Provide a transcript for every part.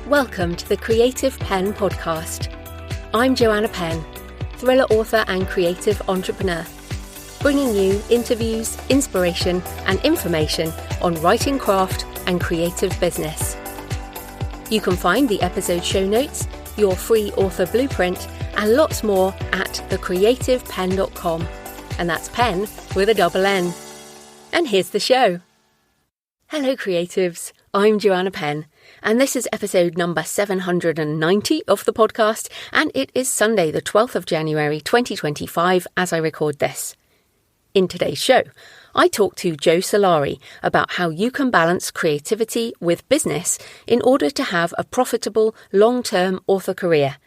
Welcome to the Creative Penn podcast. I'm Joanna Penn, thriller author and creative entrepreneur, bringing you interviews, inspiration and information on writing craft and creative business. You can find the episode show notes, your free author blueprint and lots more at thecreativepenn.com, and that's Penn with a double N. And here's the show. Hello creatives, I'm Joanna Penn, and this is episode number 790 of the podcast, and it is Sunday the 12th of January 2025 as I record this. In today's show, I talk to Joe Salari about how you can balance creativity with business in order to have a profitable long-term author career,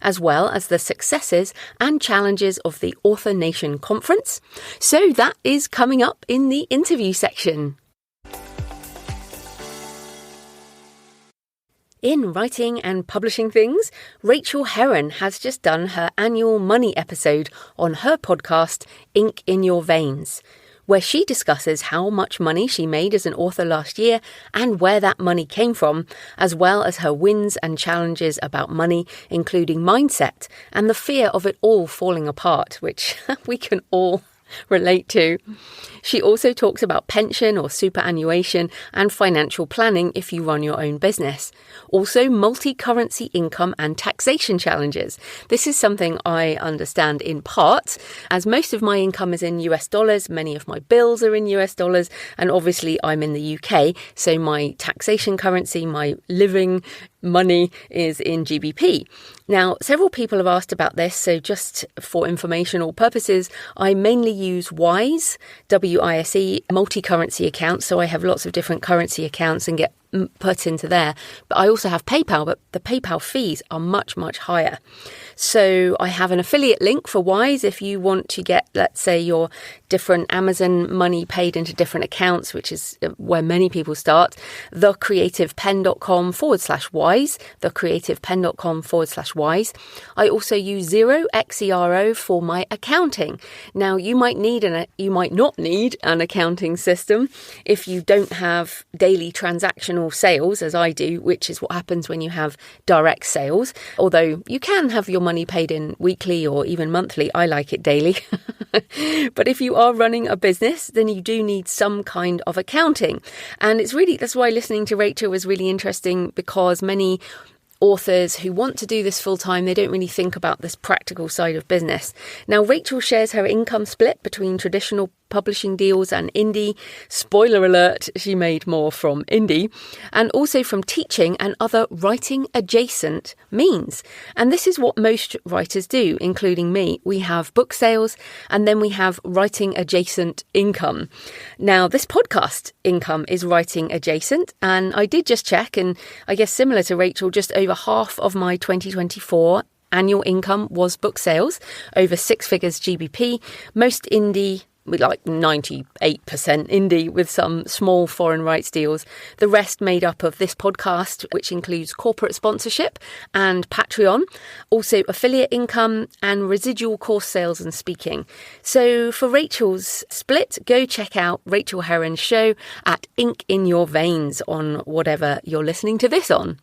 as well as the successes and challenges of the Author Nation Conference. So that is coming up in the interview section. In writing and publishing things, Rachel Herron has just done her annual money episode on her podcast, Ink in Your Veins, where she discusses how much money she made as an author last year and where that money came from, as well as her wins and challenges about money, including mindset and the fear of it all falling apart, which we can all relate to. She also talks about pension or superannuation and financial planning if you run your own business. Also, multi-currency income and taxation challenges. This is something I understand in part, as most of my income is in US dollars, many of my bills are in US dollars, and obviously I'm in the UK, so my taxation currency, my living money is in GBP. Now, several people have asked about this, so just for informational purposes, I mainly use Wise, WISE, multi-currency accounts, so I have lots of different currency accounts and get put into there. But I also have PayPal, but the PayPal fees are much, much higher. So I have an affiliate link for Wise if you want to get, let's say, your different Amazon money paid into different accounts, which is where many people start. thecreativepenn.com/wise, thecreativepenn.com/wise. I also use Xero, XERO, for my accounting. Now, you might not need an accounting system if you don't have daily transactional sales, as I do, which is what happens when you have direct sales. Although you can have your money paid in weekly or even monthly. I like it daily. But if you are running a business, then you do need some kind of accounting. And that's why listening to Rachel was really interesting, because many authors who want to do this full time, they don't really think about this practical side of business. Now, Rachel shares her income split between traditional publishing deals and indie. Spoiler alert, she made more from indie, and also from teaching and other writing adjacent means. And this is what most writers do, including me. We have book sales and then we have writing adjacent income. Now, this podcast income is writing adjacent, and I did just check, and I guess similar to Rachel, just over half of my 2024 annual income was book sales, over 6 figures GBP, most indie, with like 98% indie with some small foreign rights deals. The rest made up of this podcast, which includes corporate sponsorship and Patreon, also affiliate income and residual course sales and speaking. So for Rachel's split, go check out Rachel Herron's show at Ink in Your Veins on whatever you're listening to this on.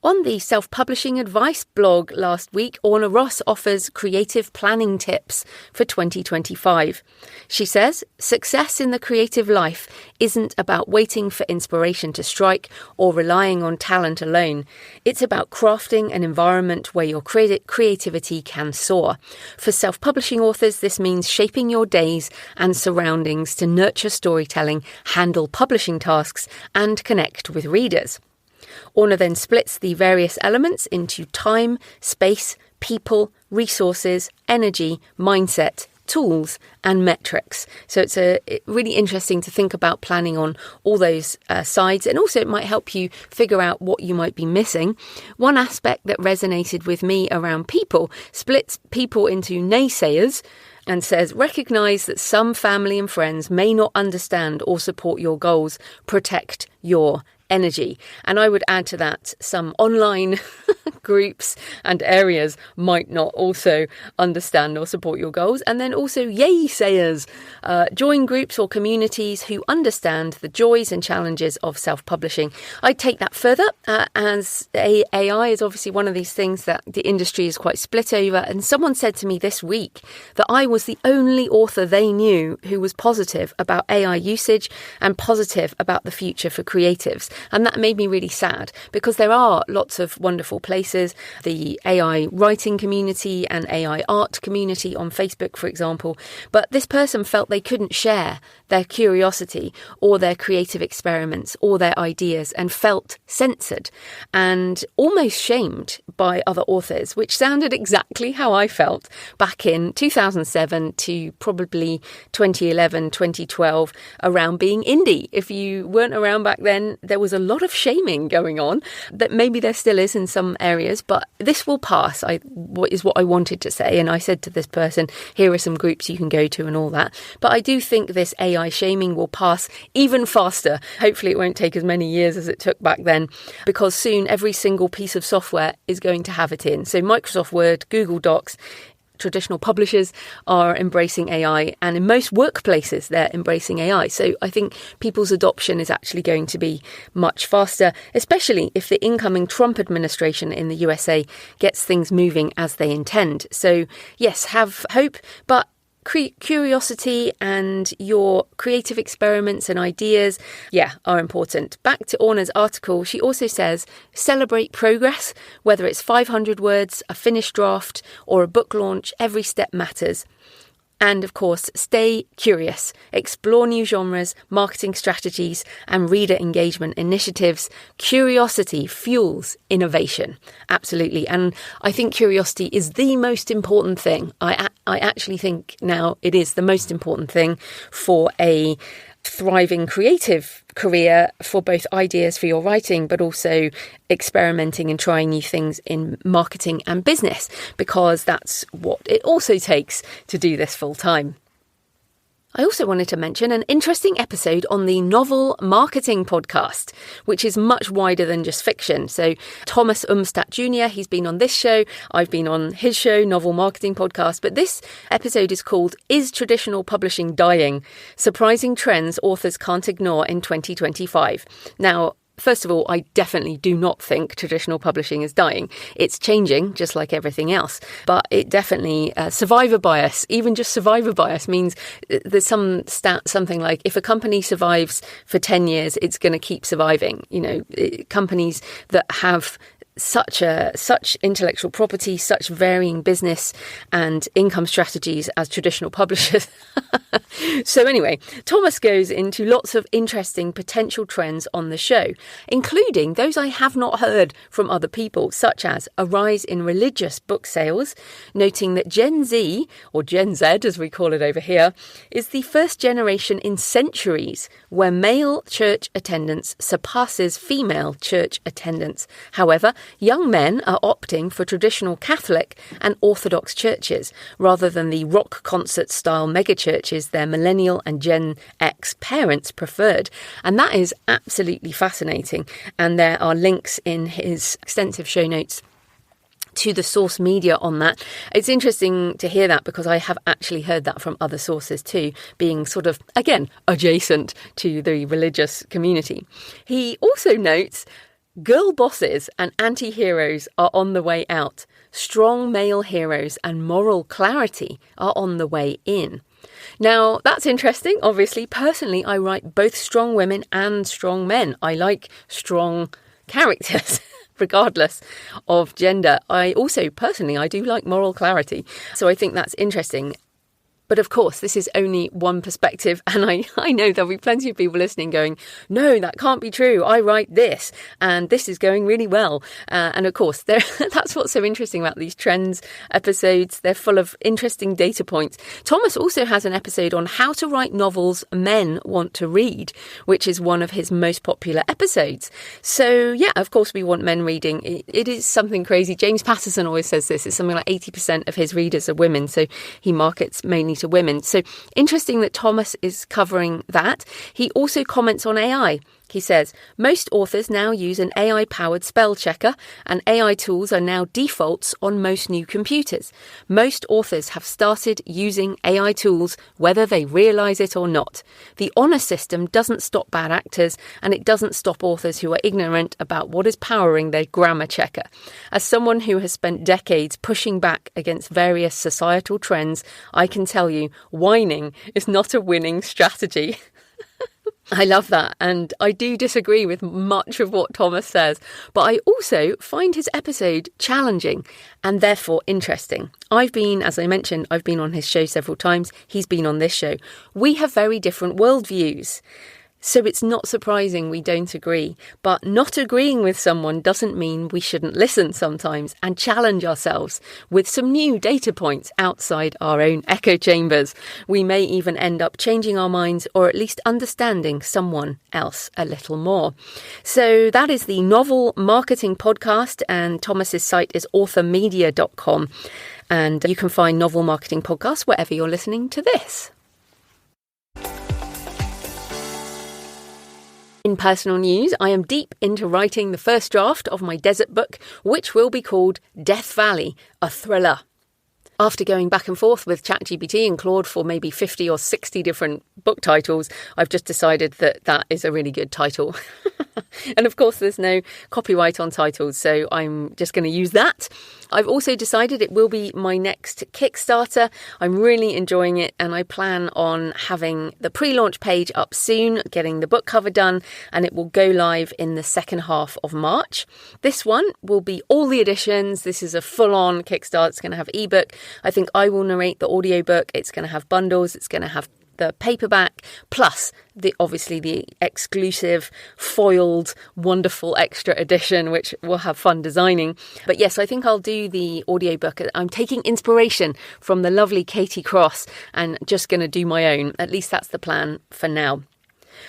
On the self-publishing advice blog last week, Orna Ross offers creative planning tips for 2025. She says, success in the creative life isn't about waiting for inspiration to strike or relying on talent alone. It's about crafting an environment where your creativity can soar. For self-publishing authors, this means shaping your days and surroundings to nurture storytelling, handle publishing tasks, and connect with readers. Orna then splits the various elements into time, space, people, resources, energy, mindset, tools, and metrics. So it's really interesting to think about planning on all those sides, and also it might help you figure out what you might be missing. One aspect that resonated with me around people splits people into naysayers and says, recognize that some family and friends may not understand or support your goals. Protect your energy. And I would add to that some online groups and areas might not also understand or support your goals. And then also yay sayers. Join groups or communities who understand the joys and challenges of self-publishing. I take that further as AI is obviously one of these things that the industry is quite split over. And someone said to me this week that I was the only author they knew who was positive about AI usage and positive about the future for creatives. And that made me really sad because there are lots of wonderful places, the AI writing community and AI art community on Facebook, for example. But this person felt they couldn't share their curiosity or their creative experiments or their ideas and felt censored and almost shamed by other authors, which sounded exactly how I felt back in 2007 to probably 2011, 2012 around being indie. If you weren't around back then, there was a lot of shaming going on that maybe there still is in some areas, but this will pass, is what I wanted to say. And I said to this person, here are some groups you can go to and all that. But I do think this AI shaming will pass even faster. Hopefully it won't take as many years as it took back then, because soon every single piece of software is going to have it in. So Microsoft Word, Google Docs, traditional publishers are embracing AI, and in most workplaces they're embracing AI. So I think people's adoption is actually going to be much faster, especially if the incoming Trump administration in the USA gets things moving as they intend. So yes, have hope, but curiosity and your creative experiments and ideas, are important. Back to Orna's article, she also says, celebrate progress, whether it's 500 words, a finished draft, or a book launch, every step matters. And of course, stay curious, explore new genres, marketing strategies, and reader engagement initiatives. Curiosity fuels innovation. Absolutely. And I think curiosity is the most important thing. I actually think now it is the most important thing for a thriving creative career, for both ideas for your writing, but also experimenting and trying new things in marketing and business, because that's what it also takes to do this full time. I also wanted to mention an interesting episode on the Novel Marketing podcast, which is much wider than just fiction. So Thomas Umstadt Jr., he's been on this show. I've been on his show, Novel Marketing Podcast. But this episode is called Is Traditional Publishing Dying? Surprising Trends Authors Can't Ignore in 2025. Now, first of all, I definitely do not think traditional publishing is dying. It's changing, just like everything else. But it definitely, survivor bias, even just survivor bias means there's some stat, something like if a company survives for 10 years, it's going to keep surviving. You know, companies that have such intellectual property, such varying business and income strategies as traditional publishers. So anyway, Thomas goes into lots of interesting potential trends on the show, including those I have not heard from other people, such as a rise in religious book sales, noting that Gen Z, or Gen Z as we call it over here, is the first generation in centuries where male church attendance surpasses female church attendance. However, young men are opting for traditional Catholic and Orthodox churches rather than the rock concert style megachurches their millennial and Gen X parents preferred. And that is absolutely fascinating. And there are links in his extensive show notes to the source media on that. It's interesting to hear that because I have actually heard that from other sources too, being sort of, again, adjacent to the religious community. He also notes girl bosses and anti-heroes are on the way out. Strong male heroes and moral clarity are on the way in. Now, that's interesting. Obviously, personally, I write both strong women and strong men. I like strong characters, regardless of gender. I also, personally, I do like moral clarity. So I think that's interesting. But of course, this is only one perspective. And I know there'll be plenty of people listening going, no, that can't be true. I write this and this is going really well. And of course, that's what's so interesting about these trends episodes. They're full of interesting data points. Thomas also has an episode on how to write novels men want to read, which is one of his most popular episodes. So yeah, of course, we want men reading. It is something crazy. James Patterson always says this. It's something like 80% of his readers are women. So he markets mainly to women. So interesting that Thomas is covering that. He also comments on AI. He says, most authors now use an AI-powered spell checker, and AI tools are now defaults on most new computers. Most authors have started using AI tools, whether they realise it or not. The honour system doesn't stop bad actors, and it doesn't stop authors who are ignorant about what is powering their grammar checker. As someone who has spent decades pushing back against various societal trends, I can tell you, whining is not a winning strategy. I love that, and I do disagree with much of what Thomas says, but I also find his episode challenging and therefore interesting. As I mentioned, I've been on his show several times. He's been on this show. We have very different worldviews. So it's not surprising we don't agree, but not agreeing with someone doesn't mean we shouldn't listen sometimes and challenge ourselves with some new data points outside our own echo chambers. We may even end up changing our minds or at least understanding someone else a little more. So that is the Novel Marketing Podcast, and Thomas's site is authormedia.com, and you can find Novel Marketing Podcasts wherever you're listening to this. In personal news, I am deep into writing the first draft of my desert book, which will be called Death Valley, a thriller. After going back and forth with ChatGPT and Claude for maybe 50 or 60 different book titles, I've just decided that that is a really good title. And of course, there's no copyright on titles, so I'm just going to use that. I've also decided it will be my next Kickstarter. I'm really enjoying it, and I plan on having the pre-launch page up soon, getting the book cover done, and it will go live in the second half of March. This one will be all the editions. This is a full-on Kickstarter. It's going to have ebook. I think I will narrate the audiobook. It's going to have bundles. It's going to have the paperback, plus obviously the exclusive foiled wonderful extra edition, which we'll have fun designing. But yes, I think I'll do the audiobook. I'm taking inspiration from the lovely Katie Cross and just going to do my own. At least that's the plan for now.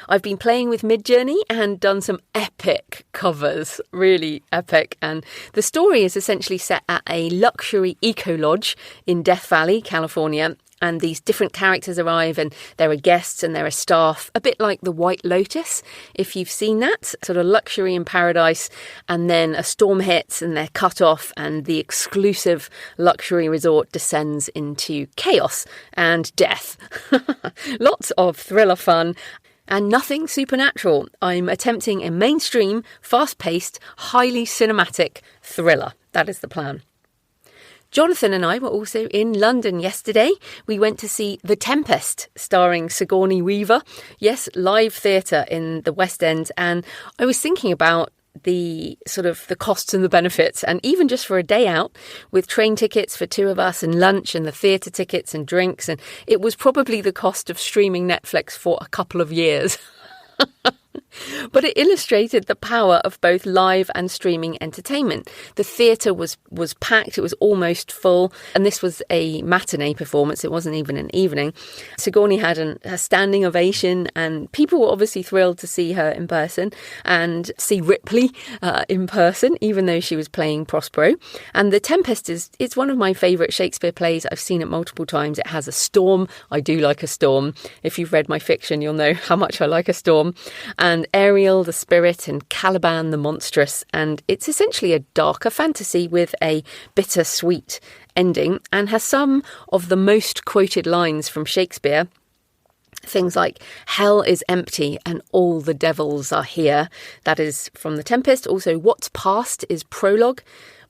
I've been playing with Midjourney and done some epic covers, really epic. And the story is essentially set at a luxury eco-lodge in Death Valley, California. And these different characters arrive, and there are guests and there are staff, a bit like the White Lotus, if you've seen that, sort of luxury in paradise. And then a storm hits and they're cut off, and the exclusive luxury resort descends into chaos and death. Lots of thriller fun. And nothing supernatural. I'm attempting a mainstream, fast-paced, highly cinematic thriller. That is the plan. Jonathan and I were also in London yesterday. We went to see The Tempest, starring Sigourney Weaver. Yes, live theatre in the West End. And I was thinking about the costs and the benefits, and even just for a day out with train tickets for two of us and lunch and the theatre tickets and drinks, and it was probably the cost of streaming Netflix for a couple of years. But it illustrated the power of both live and streaming entertainment. The theatre was packed, it was almost full, and this was a matinee performance, it wasn't even an evening. Sigourney had a standing ovation, and people were obviously thrilled to see her in person and see Ripley in person, even though she was playing Prospero. And The Tempest it's one of my favourite Shakespeare plays. I've seen it multiple times. It has a storm. I do like a storm. If you've read my fiction, you'll know how much I like a storm. And Ariel the spirit and Caliban the monstrous, and it's essentially a darker fantasy with a bittersweet ending, and has some of the most quoted lines from Shakespeare. Things like, hell is empty and all the devils are here. That is from The Tempest. Also, What's Past is prologue.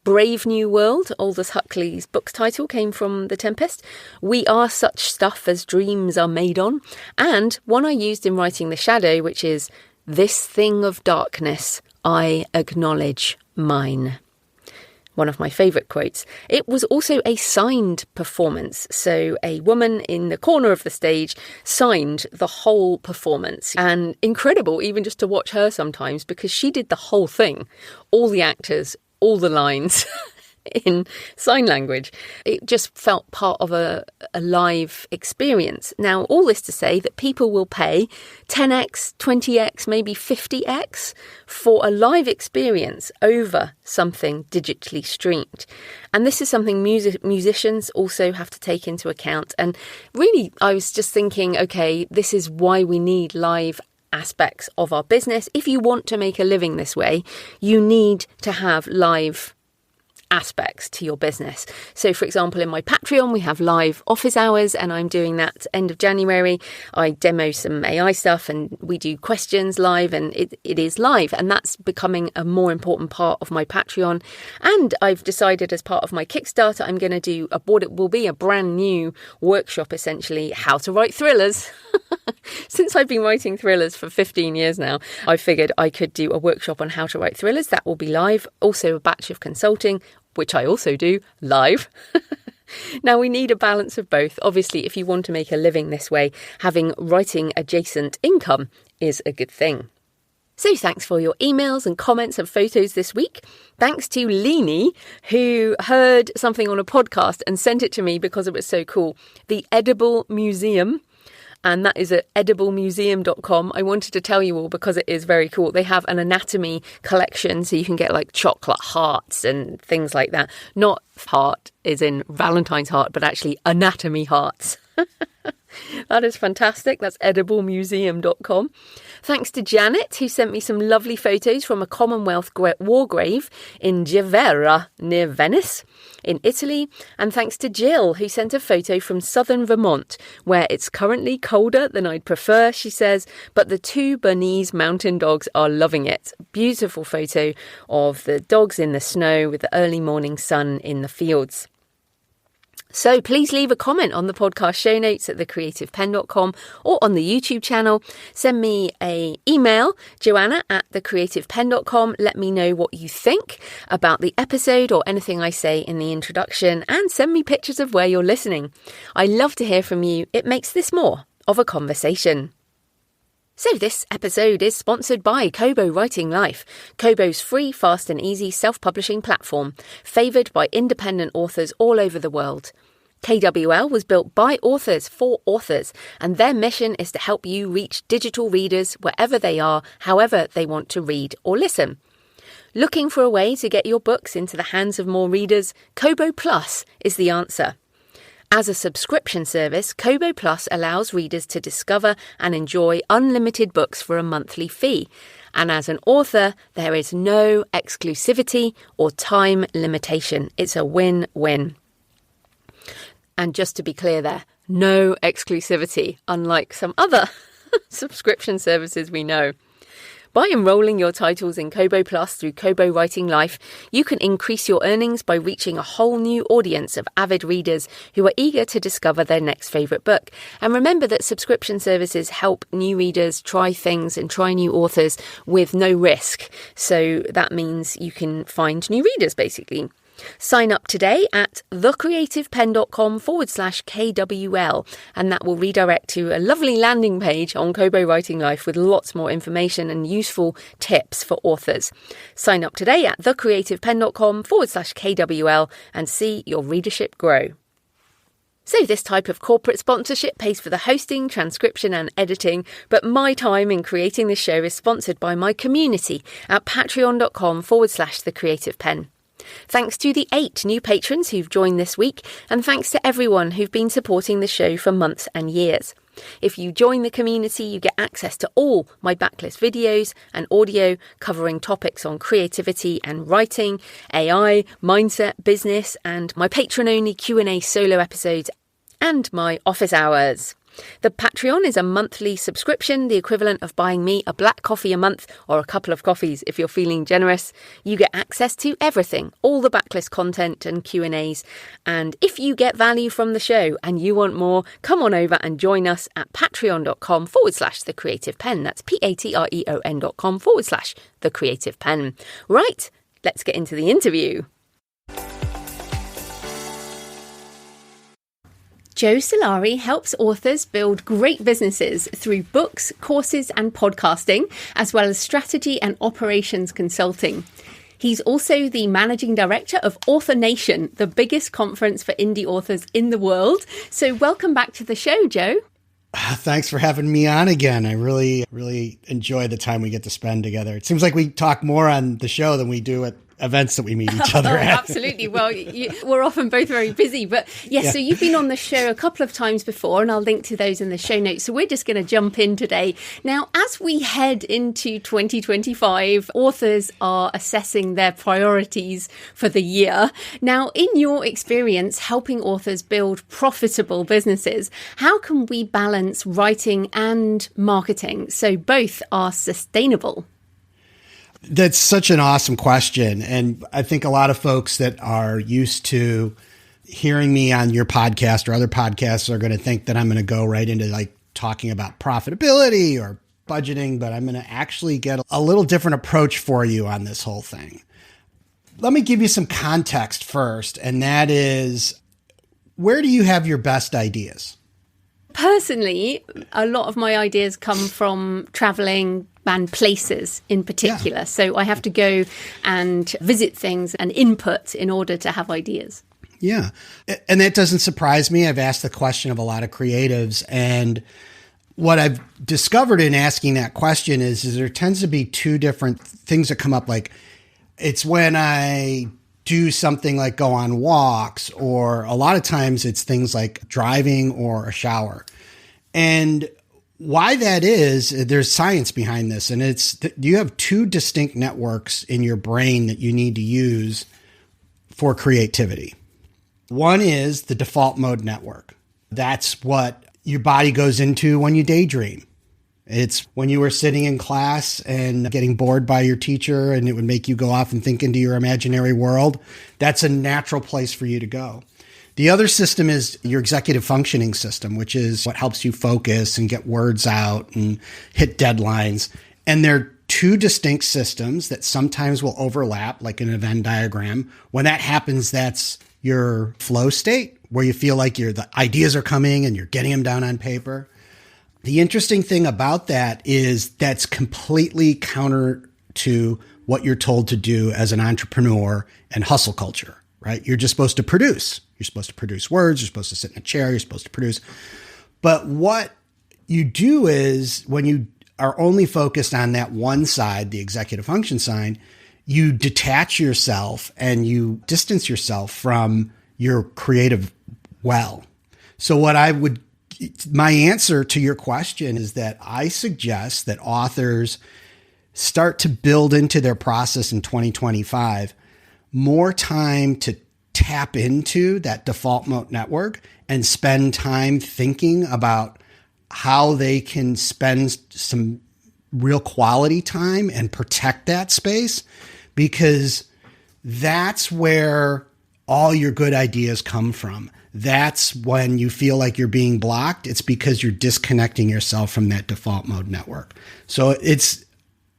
Brave New World, Aldous Huxley's book's title, came from The Tempest. We are such stuff as dreams are made on. And one I used in writing The Shadow, which is, this thing of darkness, I acknowledge mine. One of my favourite quotes. It was also a signed performance. So a woman in the corner of the stage signed the whole performance. And incredible, even just to watch her sometimes, because she did the whole thing. All the actors, all the lines in sign language. It just felt part of a live experience. Now, all this to say that people will pay 10x, 20x, maybe 50x for a live experience over something digitally streamed. And this is something musicians also have to take into account. And really, I was just thinking, okay, this is why we need live aspects of our business. If you want to make a living this way, you need to have live aspects to your business. So for example, in my Patreon, we have live office hours, and I'm doing that end of January. I demo some AI stuff and we do questions live, and it is live, and that's becoming a more important part of my Patreon. And I've decided as part of my Kickstarter, I'm going to do what it will be a brand new workshop, essentially, how to write thrillers. Since I've been writing thrillers for 15 years now, I figured I could do a workshop on how to write thrillers. That will be live. Also a batch of consulting, which I also do live. Now, we need a balance of both. Obviously, if you want to make a living this way, having writing adjacent income is a good thing. So thanks for your emails and comments and photos this week. Thanks to Leanie, who heard something on a podcast and sent it to me because it was so cool. The Edible Museum. And that is at ediblemuseum.com. I wanted to tell you all because it is very cool. They have an anatomy collection, so you can get like chocolate hearts and things like that. Not heart as in Valentine's heart, but actually anatomy hearts. That is fantastic. That's ediblemuseum.com. Thanks to Janet, who sent me some lovely photos from a Commonwealth war grave in Gevera, near Venice, in Italy. And thanks to Jill, who sent a photo from southern Vermont, where it's currently colder than I'd prefer, she says, but the two Bernese mountain dogs are loving it. Beautiful photo of the dogs in the snow with the early morning sun in the fields. So please leave a comment on the podcast show notes at thecreativepenn.com or on the YouTube channel. Send me an email, joanna@thecreativepenn.com. Let me know what you think about the episode or anything I say in the introduction, and send me pictures of where you're listening. I love to hear from you. It makes this more of a conversation. So this episode is sponsored by Kobo Writing Life, Kobo's free, fast and easy self-publishing platform, favoured by independent authors all over the world. KWL was built by authors for authors, and their mission is to help you reach digital readers wherever they are, however they want to read or listen. Looking for a way to get your books into the hands of more readers? Kobo Plus is the answer. As a subscription service, Kobo Plus allows readers to discover and enjoy unlimited books for a monthly fee. And as an author, there is no exclusivity or time limitation. It's a win-win. And just to be clear there, no exclusivity, unlike some other subscription services we know. By enrolling your titles in Kobo Plus through Kobo Writing Life, you can increase your earnings by reaching a whole new audience of avid readers who are eager to discover their next favourite book. And remember that subscription services help new readers try things and try new authors with no risk. So that means you can find new readers, basically. Sign up today at thecreativepenn.com/KWL, and that will redirect to a lovely landing page on Kobo Writing Life with lots more information and useful tips for authors. Sign up today at thecreativepenn.com/KWL and see your readership grow. So this type of corporate sponsorship pays for the hosting, transcription and editing, but my time in creating this show is sponsored by my community at patreon.com/thecreativepenn. Thanks to the 8 new patrons who've joined this week, and thanks to everyone who've been supporting the show for months and years. If you join the community, you get access to all my backlist videos and audio covering topics on creativity and writing, AI, mindset, business, and my patron-only Q&A solo episodes and my office hours. The Patreon is a monthly subscription, the equivalent of buying me a black coffee a month or a couple of coffees if you're feeling generous. You get access to everything, all the backlist content and Q&As. And if you get value from the show and you want more, come on over and join us at patreon.com/thecreativepenn. That's patreon.com/thecreativepenn. Right, let's get into the interview. Joe Salari helps authors build great businesses through books, courses and podcasting, as well as strategy and operations consulting. He's also the managing director of Author Nation, the biggest conference for indie authors in the world. So welcome back to the show, Joe. Thanks for having me on again. I really enjoy the time we get to spend together. It seems like we talk more on the show than we do at events that we meet each other at. Absolutely. Well, we're often both very busy. But yes, So you've been on the show a couple of times before, and I'll link to those in the show notes. So we're just going to jump in today. Now, as we head into 2025, authors are assessing their priorities for the year. Now, in your experience helping authors build profitable businesses, how can we balance writing and marketing so both are sustainable? That's such an awesome question. And I think a lot of folks that are used to hearing me on your podcast or other podcasts are going to think that I'm going to go right into like talking about profitability or budgeting, but I'm going to actually get a little different approach for you on this whole thing. Let me give you some context first, and that is, where do you have your best ideas? Personally, a lot of my ideas come from traveling and places in particular. Yeah. So I have to go and visit things and input in order to have ideas. Yeah. And that doesn't surprise me. I've asked the question of a lot of creatives, and what I've discovered in asking that question is there tends to be two different things that come up. Like, it's when I do something like go on walks, or a lot of times it's things like driving or a shower. And why that is, there's science behind this. And it's, you have two distinct networks in your brain that you need to use for creativity. One is the default mode network. That's what your body goes into when you daydream. It's when you were sitting in class and getting bored by your teacher and it would make you go off and think into your imaginary world. That's a natural place for you to go. The other system is your executive functioning system, which is what helps you focus and get words out and hit deadlines. And they're two distinct systems that sometimes will overlap, like in a Venn diagram. When that happens, that's your flow state, where you feel like the ideas are coming and you're getting them down on paper. The interesting thing about that is that's completely counter to what you're told to do as an entrepreneur and hustle culture, right? You're just supposed to produce. You're supposed to produce words. You're supposed to sit in a chair. You're supposed to produce. But what you do is, when you are only focused on that one side, the executive function side, you detach yourself and you distance yourself from your creative well. So my answer to your question is that I suggest that authors start to build into their process in 2025 more time to tap into that default mode network and spend time thinking about how they can spend some real quality time and protect that space, because that's where all your good ideas come from. That's when you feel like you're being blocked. It's because you're disconnecting yourself from that default mode network. So it's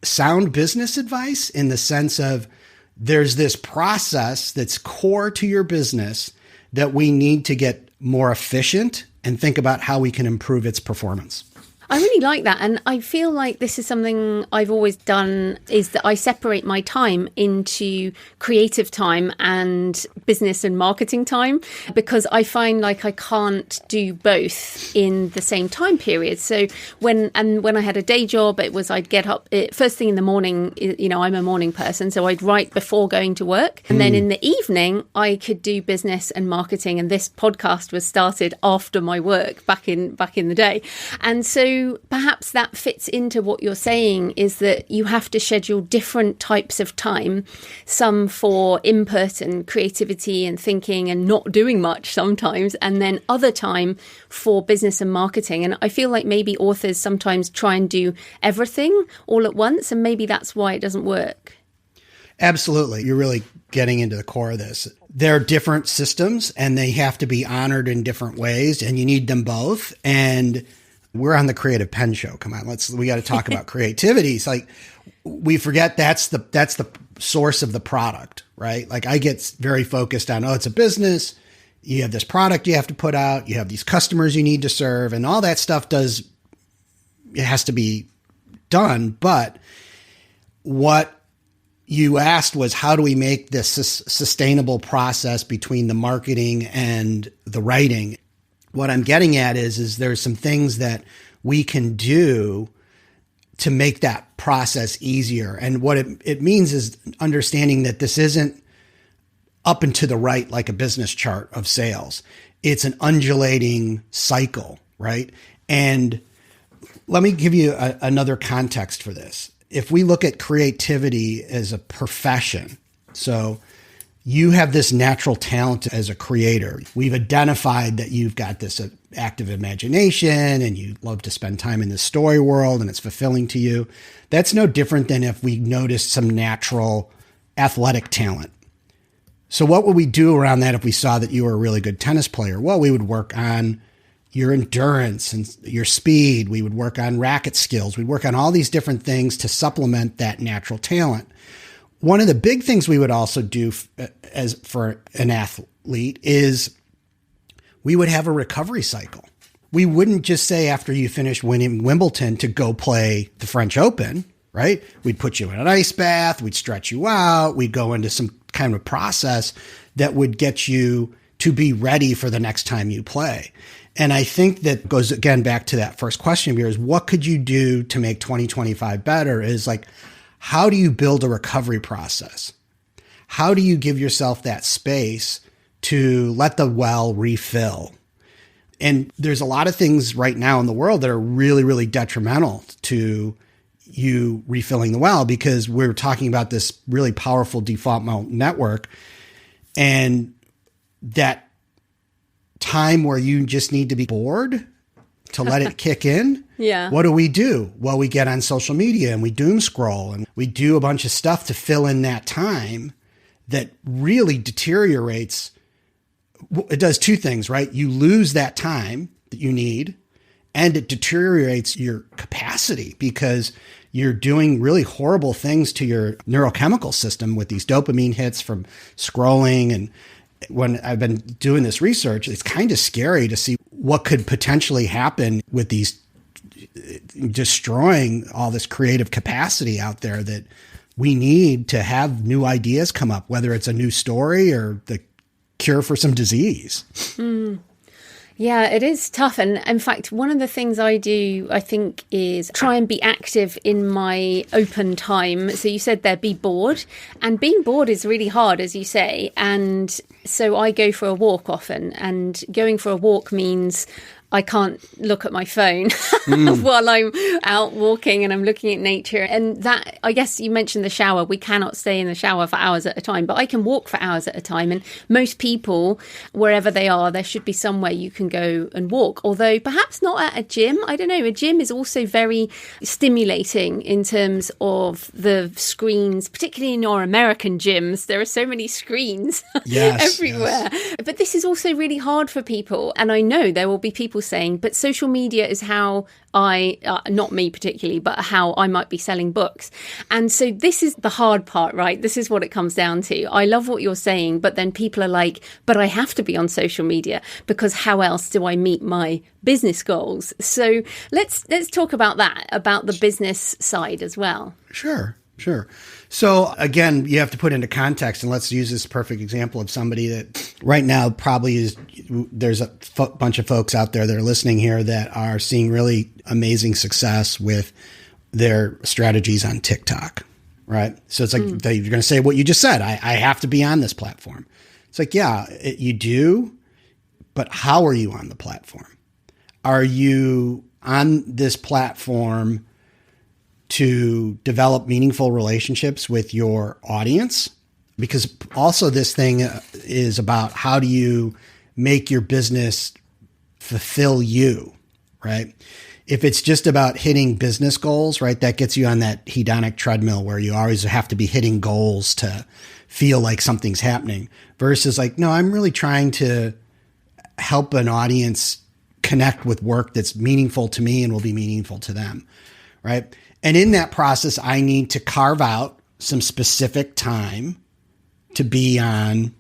sound business advice in the sense of there's this process that's core to your business that we need to get more efficient and think about how we can improve its performance. I really like that. And I feel like this is something I've always done, is that I separate my time into creative time and business and marketing time, because I find like I can't do both in the same time period. So when I had a day job, it was I'd get up first thing in the morning. I'm a morning person, so I'd write before going to work. And then in the evening, I could do business and marketing. And this podcast was started after my work back in the day. And so perhaps that fits into what you're saying, is that you have to schedule different types of time, some for input and creativity and thinking and not doing much sometimes, and then other time for business and marketing. And I feel like maybe authors sometimes try and do everything all at once, and maybe that's why it doesn't work. Absolutely. You're really getting into the core of this. They're different systems and they have to be honored in different ways, and you need them both. And we're on the Creative Penn show. Come on, we got to talk about creativity. It's like we forget that's the source of the product, right? Like I get very focused on, it's a business. You have this product you have to put out. You have these customers you need to serve, and all that stuff it has to be done. But what you asked was, how do we make this sustainable process between the marketing and the writing? What I'm getting at is there's some things that we can do to make that process easier. And what it means is understanding that this isn't up and to the right like a business chart of sales. It's an undulating cycle, right? And let me give you another context for this. If we look at creativity as a profession, so you have this natural talent as a creator. We've identified that you've got this active imagination and you love to spend time in the story world and it's fulfilling to you. That's no different than if we noticed some natural athletic talent. So what would we do around that if we saw that you were a really good tennis player? Well, we would work on your endurance and your speed. We would work on racket skills. We'd work on all these different things to supplement that natural talent. One of the big things we would also do as for an athlete is we would have a recovery cycle. We wouldn't just say after you finish winning Wimbledon to go play the French Open, right? We'd put you in an ice bath. We'd stretch you out. We'd go into some kind of process that would get you to be ready for the next time you play. And I think that goes again back to that first question of yours, what could you do to make 2025 better is like, how do you build a recovery process? How do you give yourself that space to let the well refill? And there's a lot of things right now in the world that are really, really detrimental to you refilling the well, because we're talking about this really powerful default mode network and that time where you just need to be bored to let it kick in. Yeah. What do? Well, we get on social media and we doom scroll and we do a bunch of stuff to fill in that time that really deteriorates. It does two things, right? You lose that time that you need and it deteriorates your capacity because you're doing really horrible things to your neurochemical system with these dopamine hits from scrolling. And when I've been doing this research, it's kind of scary to see what could potentially happen with these destroying all this creative capacity out there that we need to have new ideas come up, whether it's a new story or the cure for some disease. Mm. Yeah, it is tough. And in fact, one of the things I do, I think, is try and be active in my open time. So you said there, be bored. And being bored is really hard, as you say. And so I go for a walk often. And going for a walk means I can't look at my phone while I'm out walking and I'm looking at nature. And that, I guess you mentioned the shower. We cannot stay in the shower for hours at a time, but I can walk for hours at a time. And most people, wherever they are, there should be somewhere you can go and walk. Although perhaps not at a gym. I don't know. A gym is also very stimulating in terms of the screens, particularly in our American gyms. There are so many screens everywhere. Yes. But this is also really hard for people. And I know there will be people saying, but social media is how I, not me particularly, but how I might be selling books. And so this is the hard part, right? This is what it comes down to. I love what you're saying, but then people are like, but I have to be on social media because how else do I meet my business goals? So let's talk about that, about the business side as well. Sure. So again, you have to put into context, and let's use this perfect example of somebody that right now probably is, there's a bunch of folks out there that are listening here that are seeing really amazing success with their strategies on TikTok, right? So it's like, you're going to say what you just said, I have to be on this platform. It's like, yeah, you do, but how are you on the platform? Are you on this platform to develop meaningful relationships with your audience? Because also this thing is about how do you make your business fulfill you, right? If it's just about hitting business goals, right, that gets you on that hedonic treadmill where you always have to be hitting goals to feel like something's happening versus like, no, I'm really trying to help an audience connect with work that's meaningful to me and will be meaningful to them, right? And in that process, I need to carve out some specific time to be on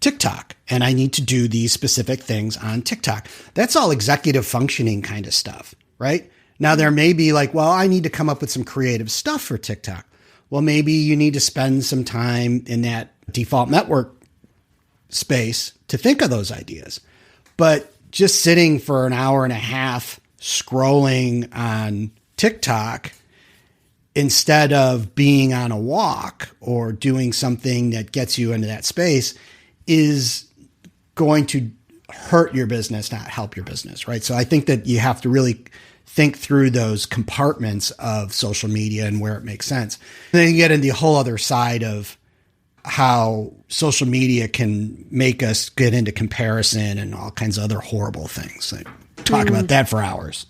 TikTok. And I need to do these specific things on TikTok. That's all executive functioning kind of stuff, right? Now, there may be like, well, I need to come up with some creative stuff for TikTok. Well, maybe you need to spend some time in that default network space to think of those ideas. But just sitting for an hour and a half scrolling on TikTok instead of being on a walk or doing something that gets you into that space is going to hurt your business, not help your business, right? So I think that you have to really think through those compartments of social media and where it makes sense. And then you get into the whole other side of how social media can make us get into comparison and all kinds of other horrible things. Like, talk about that for hours.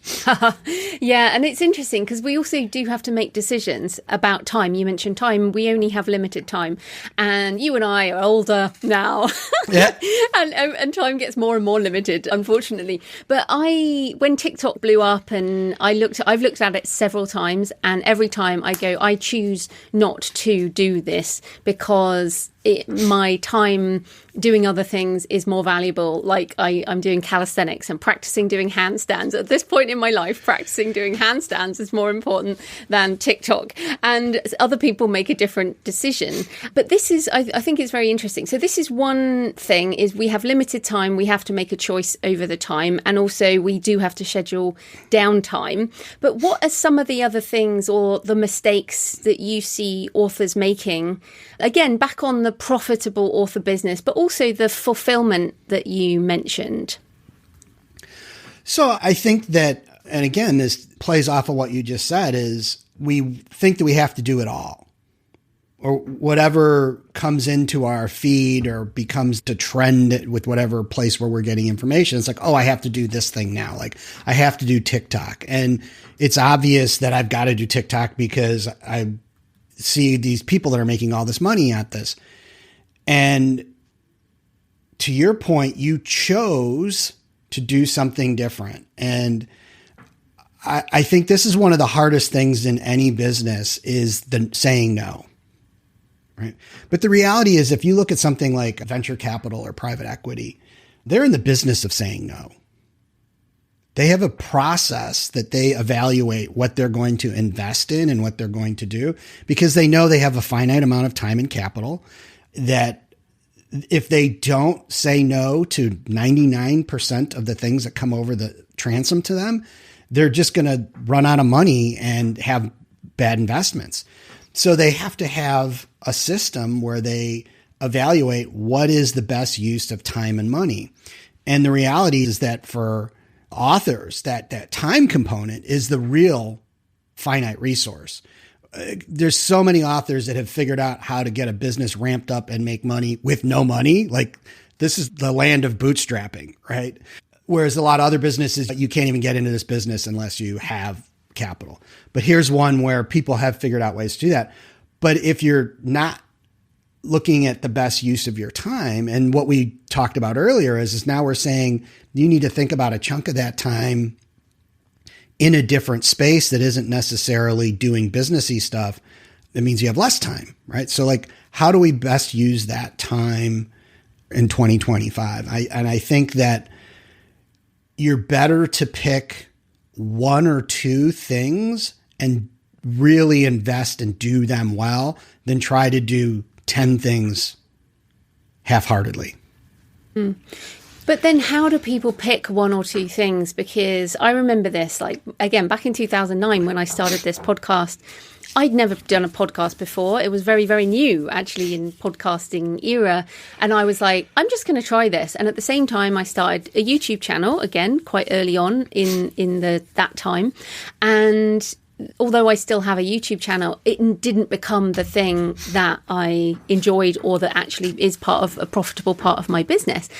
Yeah, and it's interesting because we also do have to make decisions about time. You mentioned time. We only have limited time. And you and I are older now. Yeah. and time gets more and more limited, unfortunately. But when TikTok blew up and I've looked at it several times, and every time I go, I choose not to do this because my time doing other things is more valuable. Like I'm doing calisthenics and practicing doing handstands. At this point in my life, practicing doing handstands is more important than TikTok. And other people make a different decision. But this is, I think it's very interesting. So this is one thing, is we have limited time. We have to make a choice over the time. And also we do have to schedule downtime. But what are some of the other things or the mistakes that you see authors making? Again, back on the profitable author business, but also the fulfillment that you mentioned. So I think that, and again, this plays off of what you just said, is we think that we have to do it all, or whatever comes into our feed or becomes the trend with whatever place where we're getting information. It's like, oh, I have to do this thing now. Like I have to do TikTok. And it's obvious that I've got to do TikTok because I see these people that are making all this money at this. And to your point, you chose to do something different. And I think this is one of the hardest things in any business, is the saying no. Right. But the reality is, if you look at something like venture capital or private equity, they're in the business of saying no. They have a process that they evaluate what they're going to invest in and what they're going to do, because they know they have a finite amount of time and capital, that if they don't say no to 99% of the things that come over the transom to them, they're just going to run out of money and have bad investments. So they have to have a system where they evaluate what is the best use of time and money. And the reality is that for authors, that time component is the real finite resource. There's so many authors that have figured out how to get a business ramped up and make money with no money. Like, this is the land of bootstrapping, right? Whereas a lot of other businesses, you can't even get into this business unless you have capital. But here's one where people have figured out ways to do that. But if you're not looking at the best use of your time, and what we talked about earlier is now we're saying you need to think about a chunk of that time in a different space that isn't necessarily doing businessy stuff. That means you have less time, right? So like, how do we best use that time in 2025? I think that you're better to pick one or two things and really invest and do them well than try to do 10 things half-heartedly. But then how do people pick one or two things? Because I remember this, like, again, back in 2009, when I started this podcast, I'd never done a podcast before. It was very, very new, actually, in podcasting era. And I was like, I'm just going to try this. And at the same time, I started a YouTube channel, again, quite early on in that time. And although I still have a YouTube channel, it didn't become the thing that I enjoyed or that actually is part of a profitable part of my business.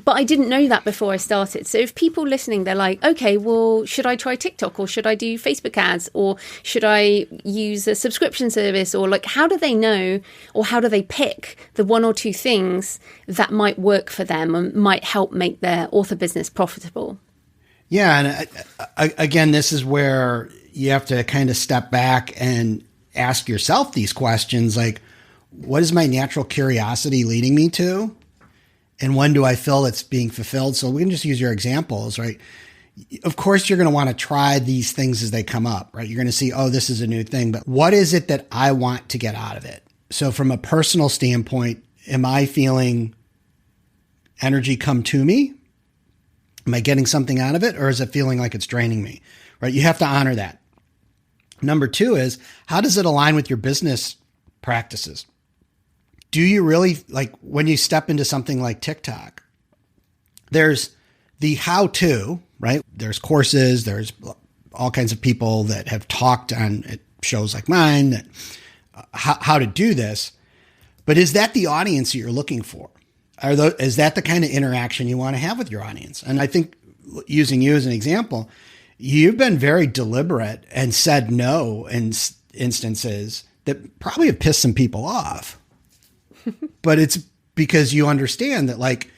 But I didn't know that before I started. So if people listening, they're like, okay, well, should I try TikTok, or should I do Facebook ads, or should I use a subscription service, or like, how do they know, or how do they pick the one or two things that might work for them and might help make their author business profitable? Yeah. And again, this is where you have to kind of step back and ask yourself these questions, like, what is my natural curiosity leading me to? And when do I feel it's being fulfilled? So we can just use your examples, right? Of course, you're going to want to try these things as they come up, right? You're going to see, oh, this is a new thing, but what is it that I want to get out of it? So from a personal standpoint, am I feeling energy come to me? Am I getting something out of it? Or is it feeling like it's draining me, right? You have to honor that. Number two is, how does it align with your business practices? Do you really, like when you step into something like TikTok, there's the how-to, right? There's courses, there's all kinds of people that have talked on shows like mine that how to do this. But is that the audience that you're looking for? Is that the kind of interaction you want to have with your audience? And I think, using you as an example, you've been very deliberate and said no in instances that probably have pissed some people off. But it's because you understand that, like,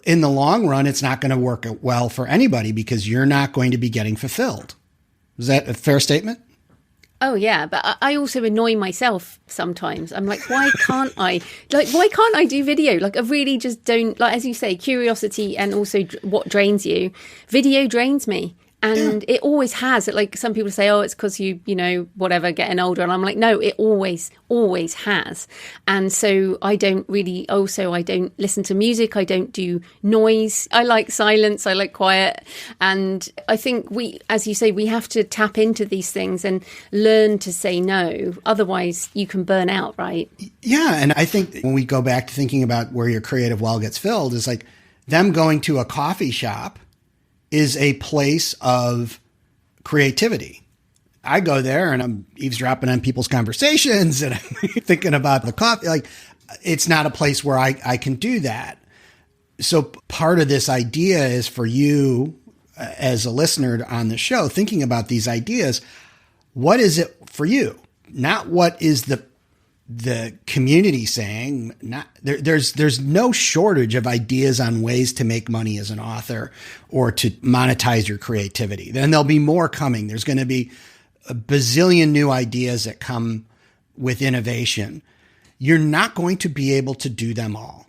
in the long run, it's not going to work well for anybody because you're not going to be getting fulfilled. Is that a fair statement? Oh, yeah. But I also annoy myself sometimes. I'm like, why can't I? Like, why can't I do video? Like, I really just don't, like, as you say, curiosity and also what drains you. Video drains me. And it always has. Like, some people say, oh, it's because you know, whatever, getting older. And I'm like, no, it always has. And so I don't listen to music. I don't do noise. I like silence. I like quiet. And I think as you say, we have to tap into these things and learn to say no. Otherwise, you can burn out, right? Yeah. And I think when we go back to thinking about where your creative well gets filled, is like them going to a coffee shop is a place of creativity. I go there and I'm eavesdropping on people's conversations and I'm thinking about the coffee. Like, it's not a place where I can do that. So part of this idea is for you as a listener on the show, thinking about these ideas. What is it for you? Not what is the community saying. Not there's no shortage of ideas on ways to make money as an author or to monetize your creativity. Then there'll be more coming. There's going to be a bazillion new ideas that come with innovation. You're not going to be able to do them all.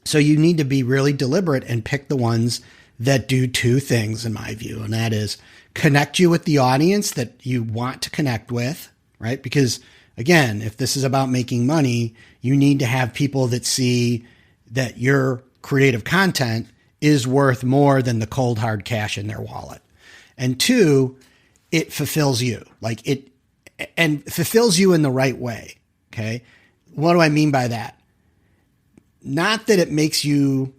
So you need to be really deliberate and pick the ones that do two things, in my view. And that is connect you with the audience that you want to connect with, right? Because again, if this is about making money, you need to have people that see that your creative content is worth more than the cold hard cash in their wallet. And two, it fulfills you. And fulfills you in the right way. Okay. What do I mean by that? Not that it makes you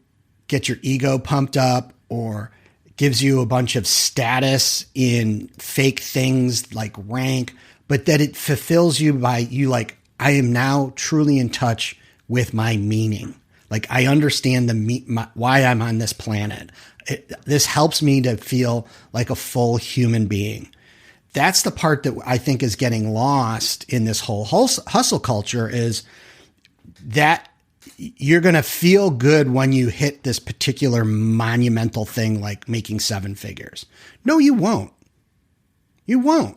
get your ego pumped up or gives you a bunch of status in fake things like rank, but that it fulfills you by you like, I am now truly in touch with my meaning. Like, I understand why I'm on this planet. This helps me to feel like a full human being. That's the part that I think is getting lost in this whole hustle culture, is that you're going to feel good when you hit this particular monumental thing like making 7 figures. No, you won't. You won't.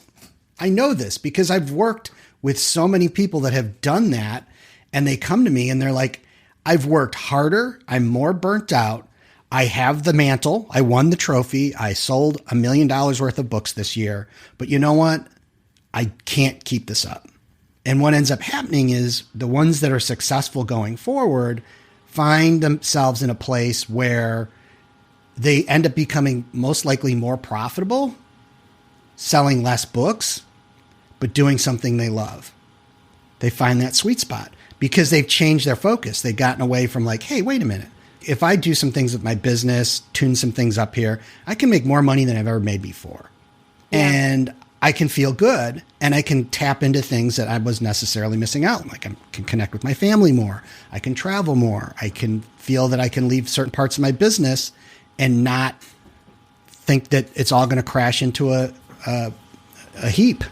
I know this because I've worked with so many people that have done that, and they come to me and they're like, I've worked harder. I'm more burnt out. I have the mantle. I won the trophy. I sold $1 million worth of books this year, but you know what? I can't keep this up. And what ends up happening is the ones that are successful going forward find themselves in a place where they end up becoming most likely more profitable, selling less books, but doing something they love. They find that sweet spot because they've changed their focus. They've gotten away from like, hey, wait a minute. If I do some things with my business, tune some things up here, I can make more money than I've ever made before. Yeah. And I can feel good and I can tap into things that I was necessarily missing out. Like, I can connect with my family more. I can travel more. I can feel that I can leave certain parts of my business and not think that it's all going to crash into a heap.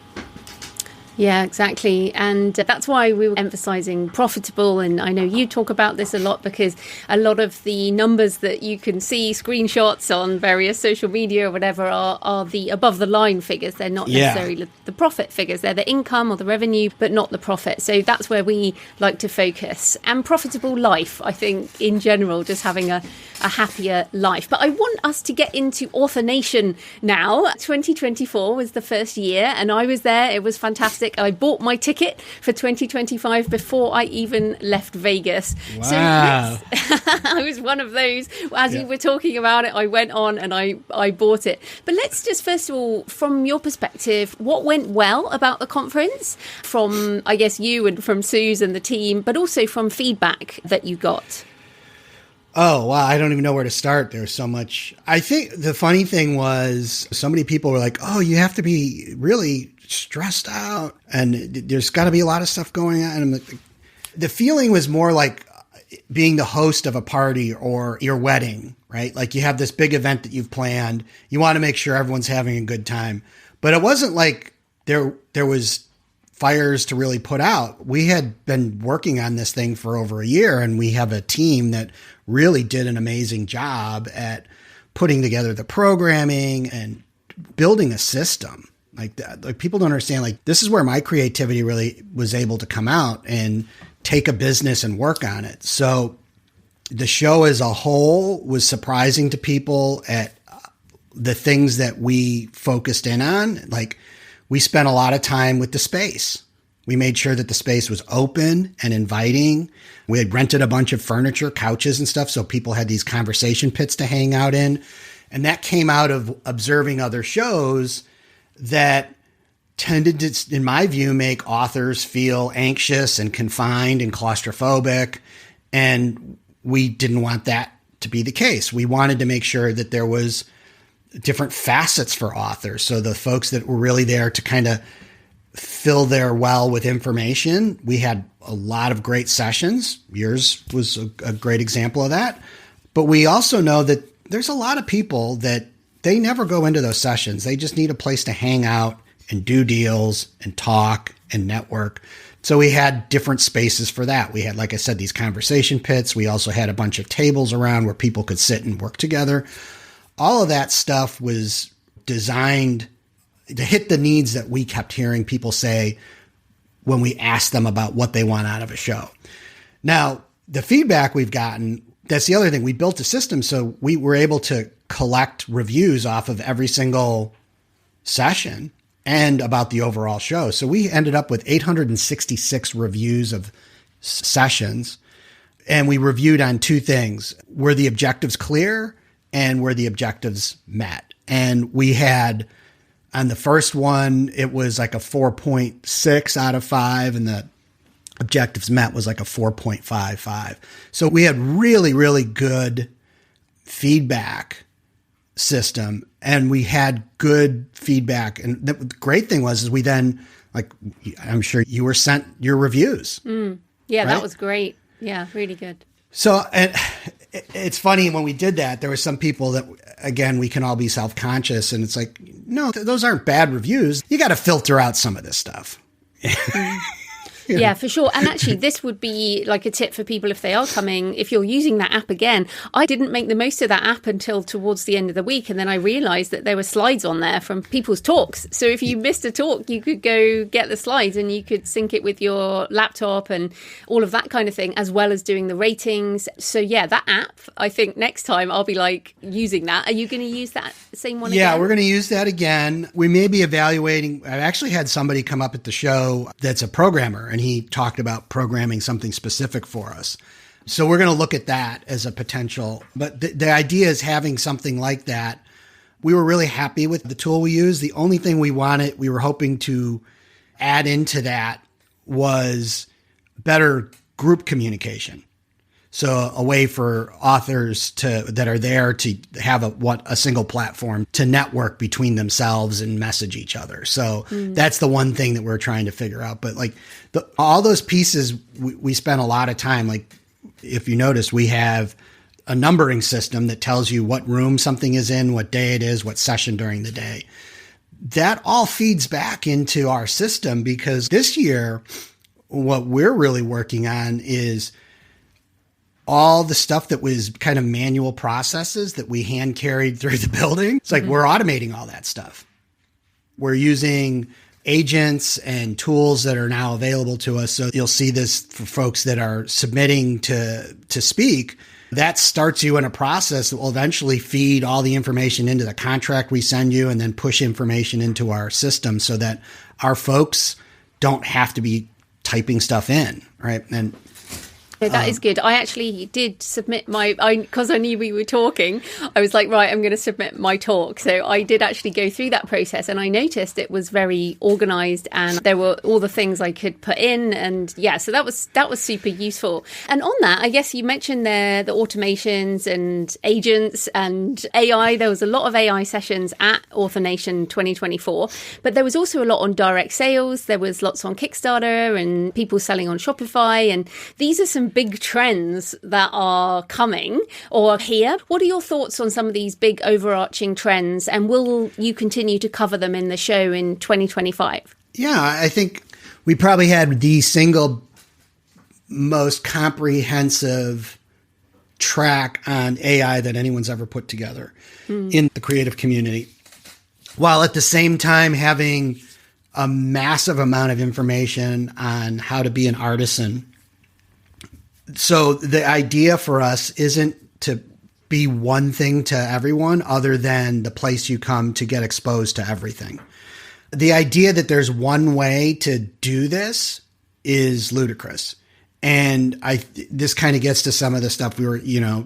Yeah, exactly. And that's why we were emphasizing profitable. And I know you talk about this a lot because a lot of the numbers that you can see, screenshots on various social media or whatever, are the above the line figures. They're not necessarily the profit figures. They're the income or the revenue, but not the profit. So that's where we like to focus. And profitable life, I think, in general, just having a happier life. But I want us to get into Author Nation now. 2024 was the first year and I was there. It was fantastic. fantastic. I bought my ticket for 2025 before I even left Vegas. Wow. So I was one of those. As you were talking about it, I went on and I bought it. But let's just, first of all, from your perspective, what went well about the conference from, I guess, you and from Suze and the team, but also from feedback that you got? Oh, wow. I don't even know where to start. There's so much. I think the funny thing was so many people were like, oh, you have to be really stressed out and there's got to be a lot of stuff going on. And the feeling was more like being the host of a party or your wedding, right? Like you have this big event that you've planned. You want to make sure everyone's having a good time. But it wasn't like there was fires to really put out. We had been working on this thing for over a year, and we have a team that really did an amazing job at putting together the programming and building a system like that. Like people don't understand, like this is where my creativity really was able to come out and take a business and work on it. So the show as a whole was surprising to people at the things that we focused in on. Like we spent a lot of time with the space. We made sure that the space was open and inviting. We had rented a bunch of furniture, couches and stuff, so people had these conversation pits to hang out in. And that came out of observing other shows that tended to, in my view, make authors feel anxious and confined and claustrophobic. And we didn't want that to be the case. We wanted to make sure that there was different facets for authors. So the folks that were really there to kind of fill their well with information. We had a lot of great sessions. Yours was a great example of that. But we also know that there's a lot of people that they never go into those sessions. They just need a place to hang out and do deals and talk and network. So we had different spaces for that. We had, like I said, these conversation pits. We also had a bunch of tables around where people could sit and work together. All of that stuff was designed to hit the needs that we kept hearing people say when we asked them about what they want out of a show. Now, the feedback we've gotten, that's the other thing. We built a system so we were able to collect reviews off of every single session and about the overall show. So we ended up with 866 reviews of sessions, and we reviewed on two things. Were the objectives clear and were the objectives met? And we had, on the first one, it was like a 4.6 out of 5, and the objectives met was like a 4.55. So we had really, really good feedback system, and we had good feedback. And the great thing was, is we then, like, I'm sure you were sent your reviews. Yeah, right? That was great. Yeah, really good. So, and it's funny, when we did that, there were some people that, again, we can all be self-conscious, and it's like, no, those aren't bad reviews. You got to filter out some of this stuff. Yeah, for sure. And actually, this would be like a tip for people if they are coming, if you're using that app again. I didn't make the most of that app until towards the end of the week. And then I realized that there were slides on there from people's talks. So if you missed a talk, you could go get the slides and you could sync it with your laptop and all of that kind of thing, as well as doing the ratings. So yeah, that app, I think next time I'll be like using that. Are you going to use that same one again? Yeah, we're going to use that again. We may be evaluating. I've actually had somebody come up at the show that's a programmer, and he talked about programming something specific for us. So we're going to look at that as a potential. But the idea is having something like that. We were really happy with the tool we used. The only thing we were hoping to add into that was better group communication. So a way for authors that are there to have a single platform to network between themselves and message each other. So that's the one thing that we're trying to figure out. But like all those pieces, we spent a lot of time. Like if you notice, we have a numbering system that tells you what room something is in, what day it is, what session during the day. That all feeds back into our system, because this year, what we're really working on is all the stuff that was kind of manual processes that we hand carried through the building. It's like we're automating all that stuff. We're using agents and tools that are now available to us. So you'll see this for folks that are submitting to speak. That starts you in a process that will eventually feed all the information into the contract we send you, and then push information into our system so that our folks don't have to be typing stuff in, right? And No, that is good. I actually did submit because I knew we were talking, I was like, right, I'm going to submit my talk. So I did actually go through that process, and I noticed it was very organized and there were all the things I could put in. And yeah, so that was super useful. And on that, I guess you mentioned there the automations and agents and AI. There was a lot of AI sessions at AuthorNation 2024, but there was also a lot on direct sales. There was lots on Kickstarter and people selling on Shopify. And these are some big trends that are coming or here. What are your thoughts on some of these big overarching trends, and will you continue to cover them in the show in 2025? Yeah, I think we probably had the single most comprehensive track on AI that anyone's ever put together in the creative community, while at the same time having a massive amount of information on how to be an artisan. So the idea for us isn't to be one thing to everyone other than the place you come to get exposed to everything. The idea that there's one way to do this is ludicrous. And this kind of gets to some of the stuff you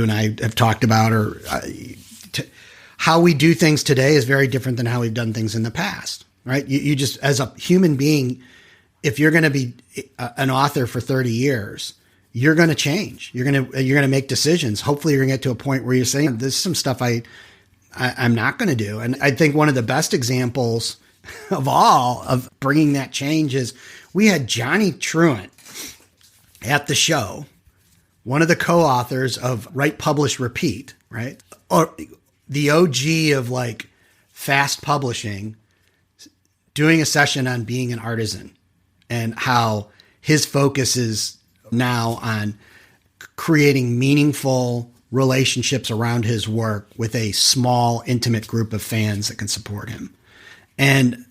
and I have talked about, or how we do things today is very different than how we've done things in the past, right? You just, as a human being, if you're going to be an author for 30 years, you're going to change. You're going to make decisions. Hopefully you're going to get to a point where you're saying, there's some stuff I'm not going to do. And I think one of the best examples of all of bringing that change is we had Johnny Truant at the show, one of the co-authors of Write, Publish, Repeat, right? Or the OG of like fast publishing, doing a session on being an artisan and how his focus is now on creating meaningful relationships around his work with a small, intimate group of fans that can support him. And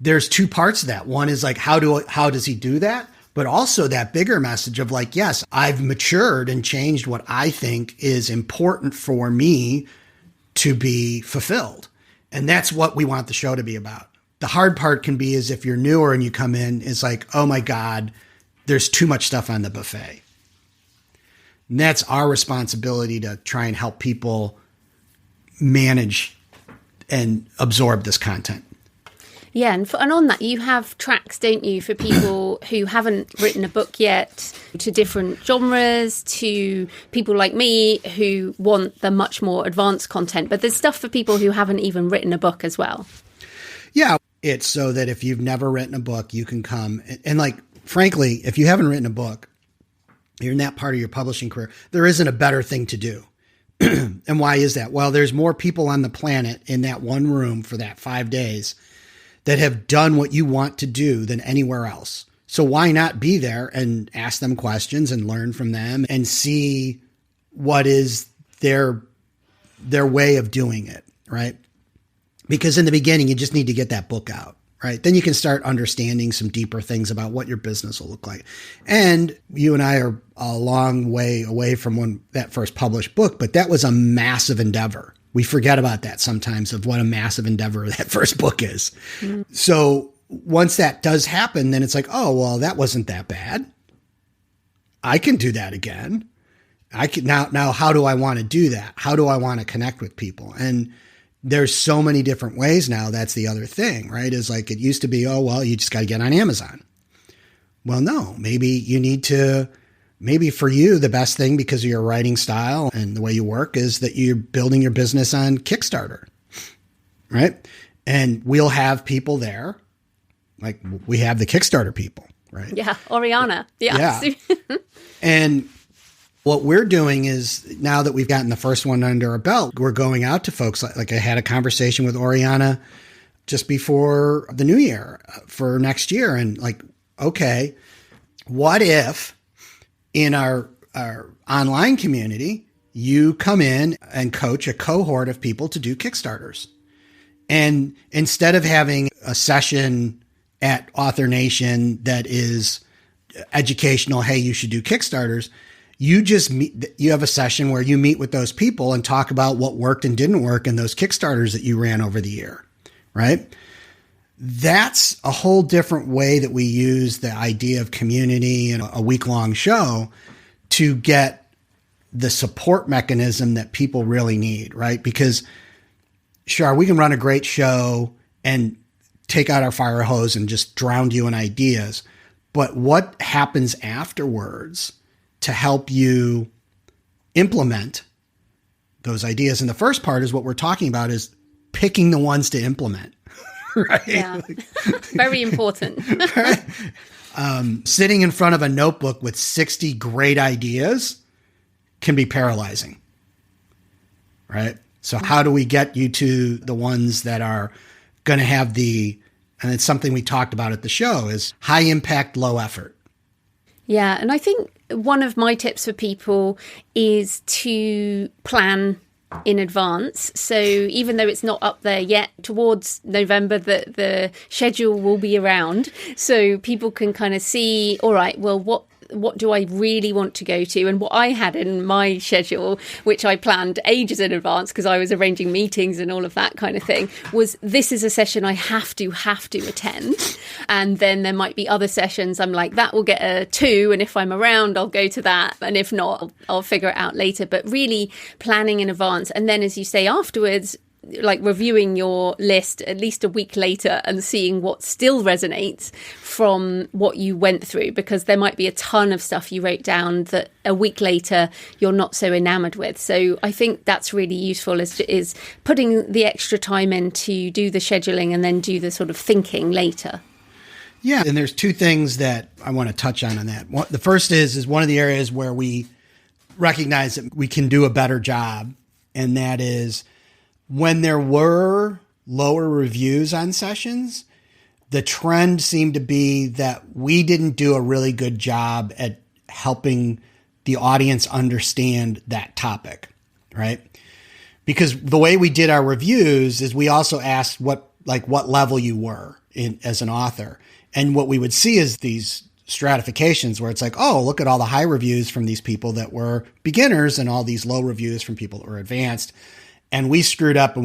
there's two parts of that. One is like, how does he do that? But also that bigger message of like, yes, I've matured and changed what I think is important for me to be fulfilled. And that's what we want the show to be about. The hard part can be is if you're newer and you come in, it's like, oh my God, there's too much stuff on the buffet. And that's our responsibility to try and help people manage and absorb this content. Yeah, and on that, you have tracks, don't you, for people who haven't written a book yet, to different genres, to people like me who want the much more advanced content. But there's stuff for people who haven't even written a book as well. Yeah, it's so that if you've never written a book, you can come and like, frankly, if you haven't written a book, you're in that part of your publishing career, there isn't a better thing to do. And why is that? Well, there's more people on the planet in that one room for that 5 days that have done what you want to do than anywhere else. So why not be there and ask them questions and learn from them and see what is their way of doing it, right? Because in the beginning, you just need to get that book out. Right. Then you can start understanding some deeper things about what your business will look like. And you and I are a long way away from that first published book, but that was a massive endeavor. We forget about that sometimes, of what a massive endeavor that first book is. Mm-hmm. So once that does happen, then it's like, oh, well, that wasn't that bad. I can do that again. I can now, how do I want to do that? How do I want to connect with people? And there's so many different ways now. That's the other thing, right? Is like, it used to be, oh, well, you just got to get on Amazon. Well, no, maybe for you, the best thing, because of your writing style and the way you work, is that you're building your business on Kickstarter, right? And we'll have people there. Like we have the Kickstarter people, right? Yeah. Oriana. Yeah. And what we're doing is, now that we've gotten the first one under our belt, we're going out to folks. Like I had a conversation with Oriana just before the new year for next year. And like, okay, what if in our online community, you come in and coach a cohort of people to do Kickstarters? And instead of having a session at AuthorNation that is educational, hey, you should do Kickstarters, you have a session where you meet with those people and talk about what worked and didn't work in those Kickstarters that you ran over the year, right? that's a whole different way that we use the idea of community and a week-long show to get the support mechanism that people really need, right? Because sure, we can run a great show and take out our fire hose and just drown you in ideas. But what happens afterwards to help you implement those ideas? And the first part is what we're talking about is picking the ones to implement, right? Yeah. Very important. Right? Sitting in front of a notebook with 60 great ideas can be paralyzing, right? So how do we get you to the ones that are going to have and it's something we talked about at the show, is high impact, low effort. Yeah. And I think one of my tips for people is to plan in advance. So even though it's not up there yet, towards November, the schedule will be around. So people can kind of see, all right, well, what do I really want to go to? And what I had in my schedule, which I planned ages in advance because I was arranging meetings and all of that kind of thing, was this is a session I have to attend. And then there might be other sessions I'm like, that will get a 2. And if I'm around, I'll go to that. And if not, I'll figure it out later. But really planning in advance. And then, as you say, afterwards, like reviewing your list at least a week later and seeing what still resonates from what you went through, because there might be a ton of stuff you wrote down that a week later you're not so enamored with. So I think that's really useful, is putting the extra time in to do the scheduling and then do the sort of thinking later. Yeah. And there's 2 things that I want to touch on that. The first is one of the areas where we recognize that we can do a better job. And that is, when there were lower reviews on sessions, the trend seemed to be that we didn't do a really good job at helping the audience understand that topic, right? Because the way we did our reviews is we also asked what level you were in as an author. And what we would see is these stratifications where it's like, oh, look at all the high reviews from these people that were beginners and all these low reviews from people that were advanced. And we screwed up and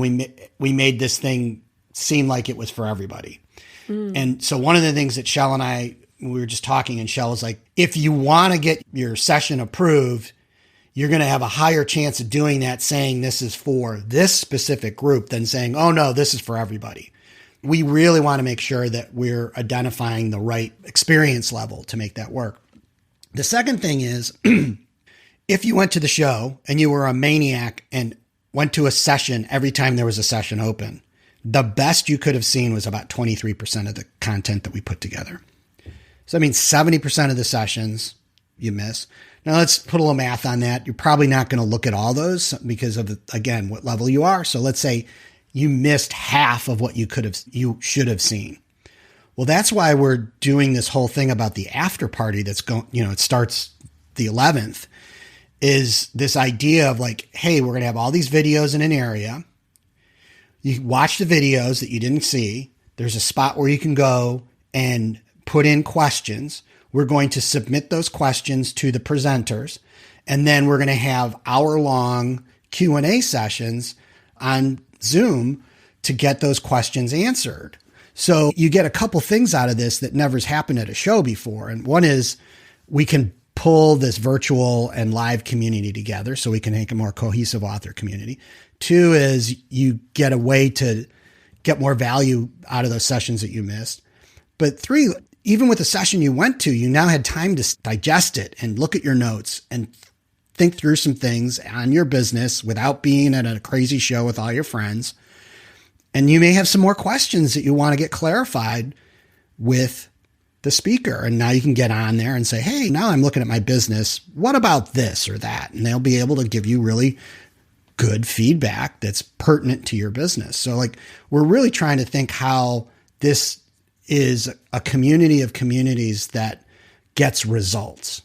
we made this thing seem like it was for everybody. And so one of the things that Shell and I, we were just talking, and Shell was like, if you want to get your session approved, you're going to have a higher chance of doing that, saying this is for this specific group, than saying, oh no, this is for everybody. We really want to make sure that we're identifying the right experience level to make that work. The second thing is, if you went to the show and you were a maniac and went to a session every time there was a session open, the best you could have seen was about 23% of the content that we put together. So that means 70% of the sessions you miss. Now let's put a little math on that. You're probably not going to look at all those because of, again, what level you are. So let's say you missed half of what you should have seen. Well, that's why we're doing this whole thing about the after party that's going, it starts the 11th. Is this idea of like, hey, we're going to have all these videos in an area. You watch the videos that you didn't see. There's a spot where you can go and put in questions. We're going to submit those questions to the presenters. And then we're going to have hour-long Q&A sessions on Zoom to get those questions answered. So you get a couple things out of this that never's happened at a show before. And one is we can pull this virtual and live community together so we can make a more cohesive author community. 2 is you get a way to get more value out of those sessions that you missed. But 3, even with the session you went to, you now had time to digest it and look at your notes and think through some things on your business without being at a crazy show with all your friends. And you may have some more questions that you want to get clarified with the speaker. And now you can get on there and say, hey, now I'm looking at my business. What about this or that? And they'll be able to give you really good feedback that's pertinent to your business. So like, we're really trying to think how this is a community of communities that gets results.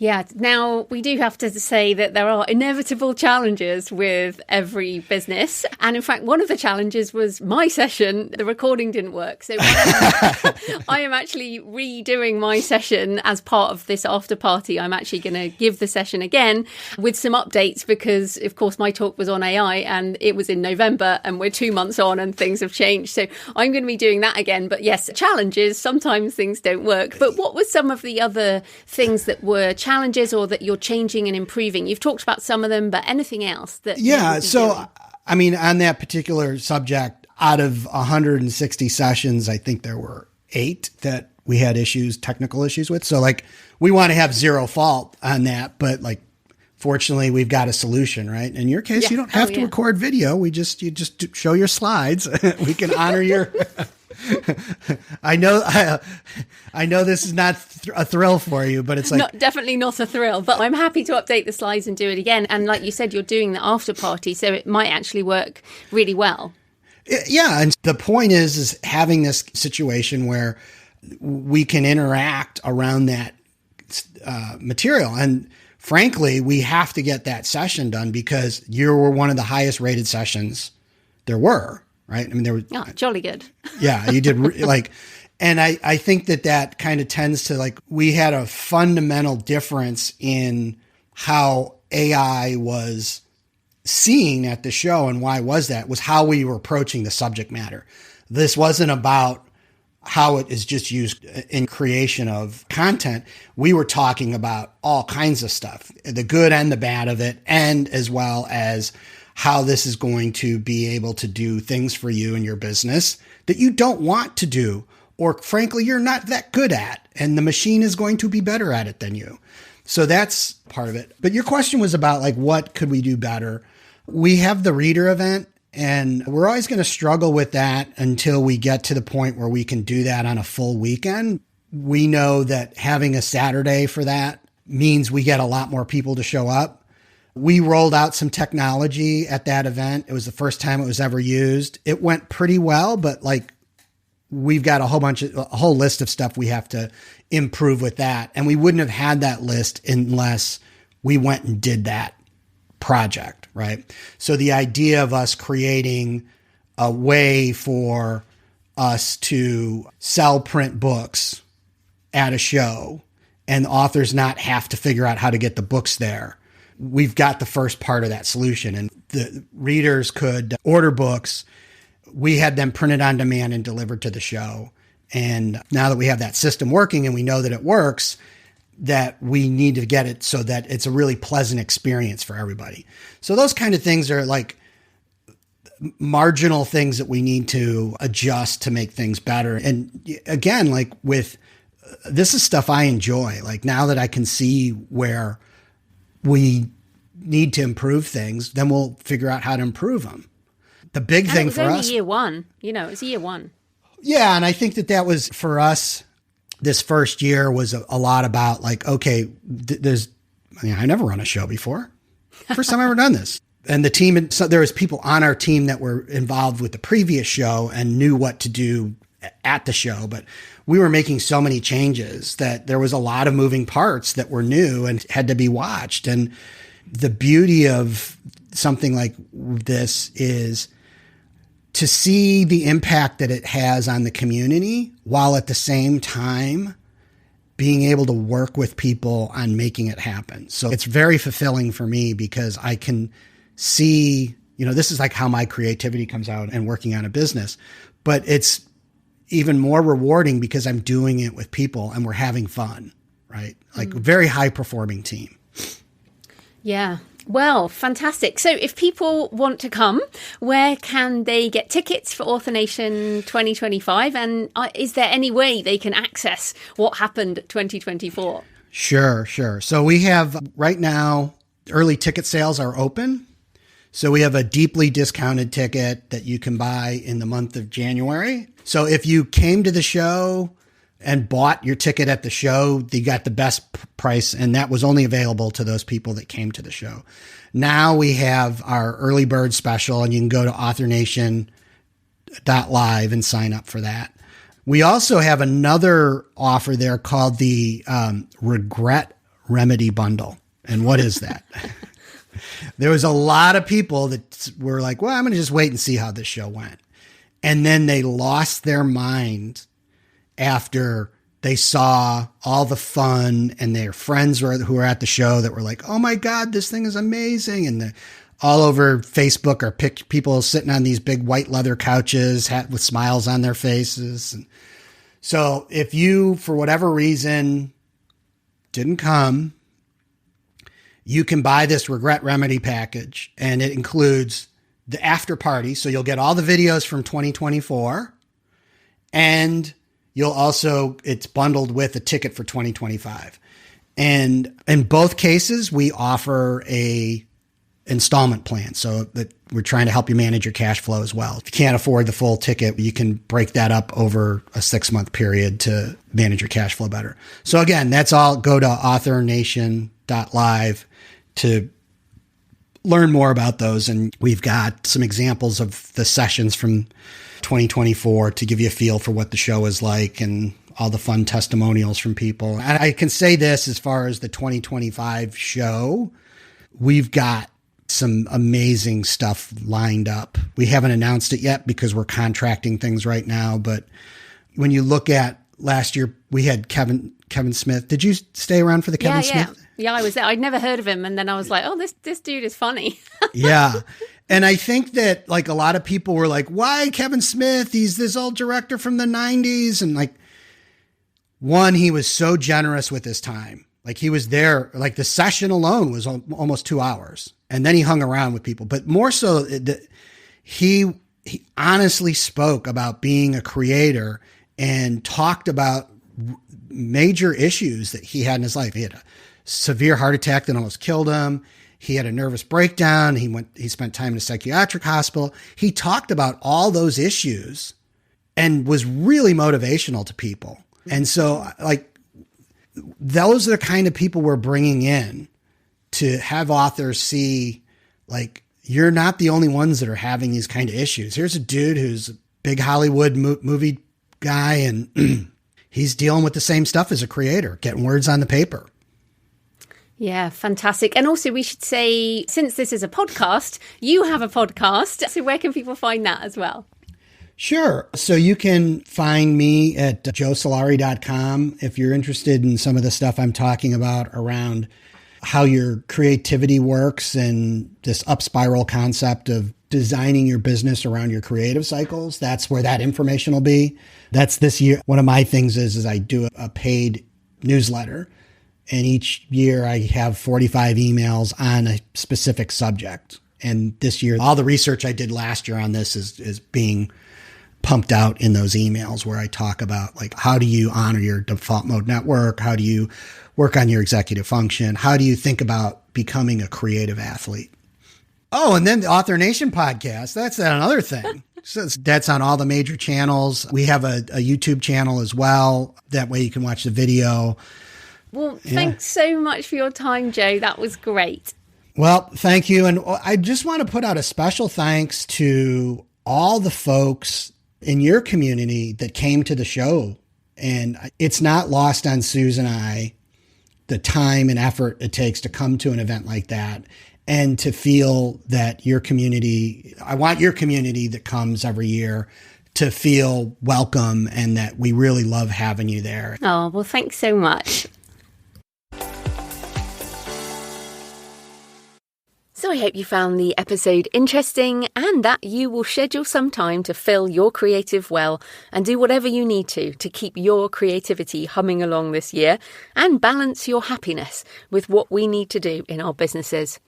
Yeah. Now, we do have to say that there are inevitable challenges with every business. And in fact, one of the challenges was my session. The recording didn't work. So I am actually redoing my session as part of this after party. I'm actually going to give the session again with some updates because, of course, my talk was on AI and it was in November and we're 2 months on and things have changed. So I'm going to be doing that again. But yes, challenges. Sometimes things don't work. But what were some of the other things that were challenges or that you're changing and improving? You've talked about some of them, but anything else that so I mean, on that particular subject, out of 160 sessions, I think there were 8 that we had technical issues with. So like, we want to have zero fault on that, but like, fortunately we've got a solution, right? In your case, you don't have to record video. You just show your slides. We can honor your I know this is not a thrill for you, but it's like definitely not a thrill, but I'm happy to update the slides and do it again. And like you said, you're doing the after party, so it might actually work really well. Yeah. And the point is having this situation where we can interact around that material. And frankly, we have to get that session done because you were one of the highest rated sessions there were. Right. I mean, there was jolly good. Yeah, you did and I think that kind of tends to like, we had a fundamental difference in how AI was seen at the show. And why was that? Was how we were approaching the subject matter. This wasn't about how it is just used in creation of content. We were talking about all kinds of stuff, the good and the bad of it, and as well as how this is going to be able to do things for you in your business that you don't want to do, or frankly, you're not that good at, and the machine is going to be better at it than you. So that's part of it. But your question was about like, what could we do better? We have the reader event, and we're always going to struggle with that until we get to the point where we can do that on a full weekend. We know that having a Saturday for that means we get a lot more people to show up. We rolled out some technology at that event. It was the first time it was ever used. It went pretty well, but like, we've got a whole list of stuff we have to improve with that. And we wouldn't have had that list unless we went and did that project, right? So the idea of us creating a way for us to sell print books at a show and authors not have to figure out how to get the books there. We've got the first part of that solution, and the readers could order books. We had them printed on demand and delivered to the show. And now that we have that system working and we know that it works, that we need to get it so that it's a really pleasant experience for everybody. So those kind of things are like marginal things that we need to adjust to make things better. And again, like this is stuff I enjoy. Like now that I can see where we need to improve things, then we'll figure out how to improve them. The big thing for us. It was only year one. It's year one. Yeah. And I think that was for us, this first year was a lot about like, okay, I never run a show before. First time I ever done this. And the team, so there was people on our team that were involved with the previous show and knew what to do at the show. But we were making so many changes that there was a lot of moving parts that were new and had to be watched. And the beauty of something like this is to see the impact that it has on the community while at the same time being able to work with people on making it happen. So it's very fulfilling for me because I can see, this is like how my creativity comes out and working on a business, but it's even more rewarding because I'm doing it with people and we're having fun, right? Like a very high performing team. Yeah. Well, fantastic. So if people want to come, where can they get tickets for Author Nation 2025? And is there any way they can access what happened 2024? Sure. So we have right now, early ticket sales are open. So we have a deeply discounted ticket that you can buy in the month of January. So if you came to the show and bought your ticket at the show, you got the best price, and that was only available to those people that came to the show. Now we have our early bird special, and you can go to authornation.live and sign up for that. We also have another offer there called the regret remedy bundle. And what is that? There was a lot of people that were like, well, I'm going to just wait and see how this show went. And then they lost their mind after they saw all the fun and their friends who were at the show that were like, oh my God, this thing is amazing. And all over Facebook are people sitting on these big white leather couches with smiles on their faces. And so if you, for whatever reason, didn't come, you can buy this regret remedy package, and it includes the after party. So you'll get all the videos from 2024, and you'll also, it's bundled with a ticket for 2025. And in both cases, we offer a installment plan. So that we're trying to help you manage your cash flow as well. If you can't afford the full ticket, you can break that up over a 6-month period to manage your cash flow better. So again, that's all. Go to authornation.live to learn more about those. And we've got some examples of the sessions from 2024 to give you a feel for what the show is like and all the fun testimonials from people. And I can say this as far as the 2025 show, we've got some amazing stuff lined up. We haven't announced it yet because we're contracting things right now. But when you look at last year, we had Kevin Smith. Did you stay around for the Kevin Smith? Yeah, I was there. I'd never heard of him. And then I was like, oh, this dude is funny. Yeah. And I think that like a lot of people were like, why Kevin Smith? He's this old director from the 90s. And like, one, he was so generous with his time. Like he was there, like the session alone was almost 2 hours. And then he hung around with people. But more so, he honestly spoke about being a creator and talked about major issues that he had in his life. He had a severe heart attack that almost killed him. He had a nervous breakdown. He spent time in a psychiatric hospital. He talked about all those issues and was really motivational to people. And so like, those are the kind of people we're bringing in to have authors see, like, you're not the only ones that are having these kind of issues. Here's a dude who's a big Hollywood movie guy, and he's dealing with the same stuff as a creator, getting words on the paper. Yeah, fantastic. And also we should say, since this is a podcast, you have a podcast. So where can people find that as well? Sure. So you can find me at joesalari.com if you're interested in some of the stuff I'm talking about around how your creativity works and this up spiral concept of designing your business around your creative cycles. That's where that information will be. That's this year. One of my things is I do a paid newsletter, and each year I have 45 emails on a specific subject. And this year, all the research I did last year on this is being pumped out in those emails where I talk about, like, how do you honor your default mode network? How do you work on your executive function? How do you think about becoming a creative athlete? Oh, and then the Author Nation podcast. That's another thing. So that's on all the major channels. We have a YouTube channel as well. That way you can watch the video. Well, thanks so much for your time, Joe. That was great. Well, thank you. And I just want to put out a special thanks to all the folks in your community that came to the show. And it's not lost on Susan and I, the time and effort it takes to come to an event like that and to feel that your community, I want your community that comes every year to feel welcome and that we really love having you there. Oh, well, thanks so much. So I hope you found the episode interesting and that you will schedule some time to fill your creative well and do whatever you need to keep your creativity humming along this year and balance your happiness with what we need to do in our businesses.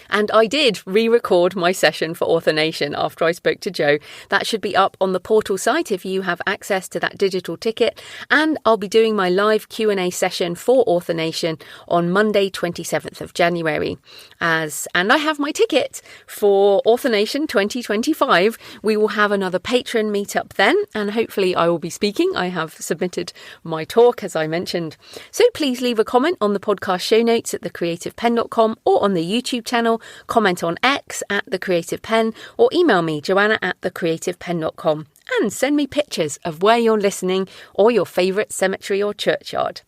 And I did re-record my session for Author Nation after I spoke to Joe. That should be up on the portal site if you have access to that digital ticket. And I'll be doing my live Q&A session for Author Nation on Monday, 27th of January. And I have my ticket for Author Nation 2025. We will have another patron meetup then, and hopefully I will be speaking. I have submitted my talk, as I mentioned. So please leave a comment on the podcast show notes at thecreativepenn.com or on the YouTube channel. Comment on X at The Creative Penn, or email me, Joanna at thecreativepenn.com, and send me pictures of where you're listening or your favourite cemetery or churchyard.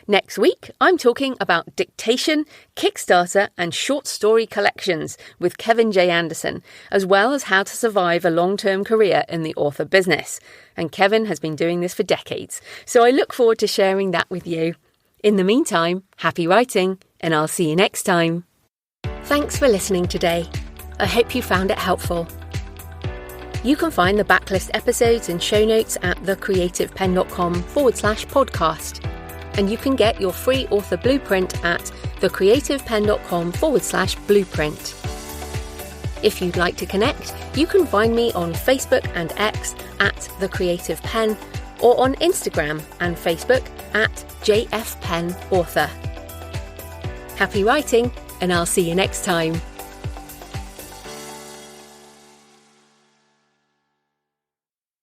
Next week, I'm talking about dictation, Kickstarter and short story collections with Kevin J. Anderson, as well as how to survive a long-term career in the author business. And Kevin has been doing this for decades, so I look forward to sharing that with you. In the meantime, happy writing, and I'll see you next time. Thanks for listening today. I hope you found it helpful. You can find the backlist episodes and show notes at thecreativepenn.com/podcast. And you can get your free author blueprint at thecreativepenn.com/blueprint. If you'd like to connect, you can find me on Facebook and X at The Creative Penn, or on Instagram and Facebook at JFPennAuthor. Happy writing, and I'll see you next time.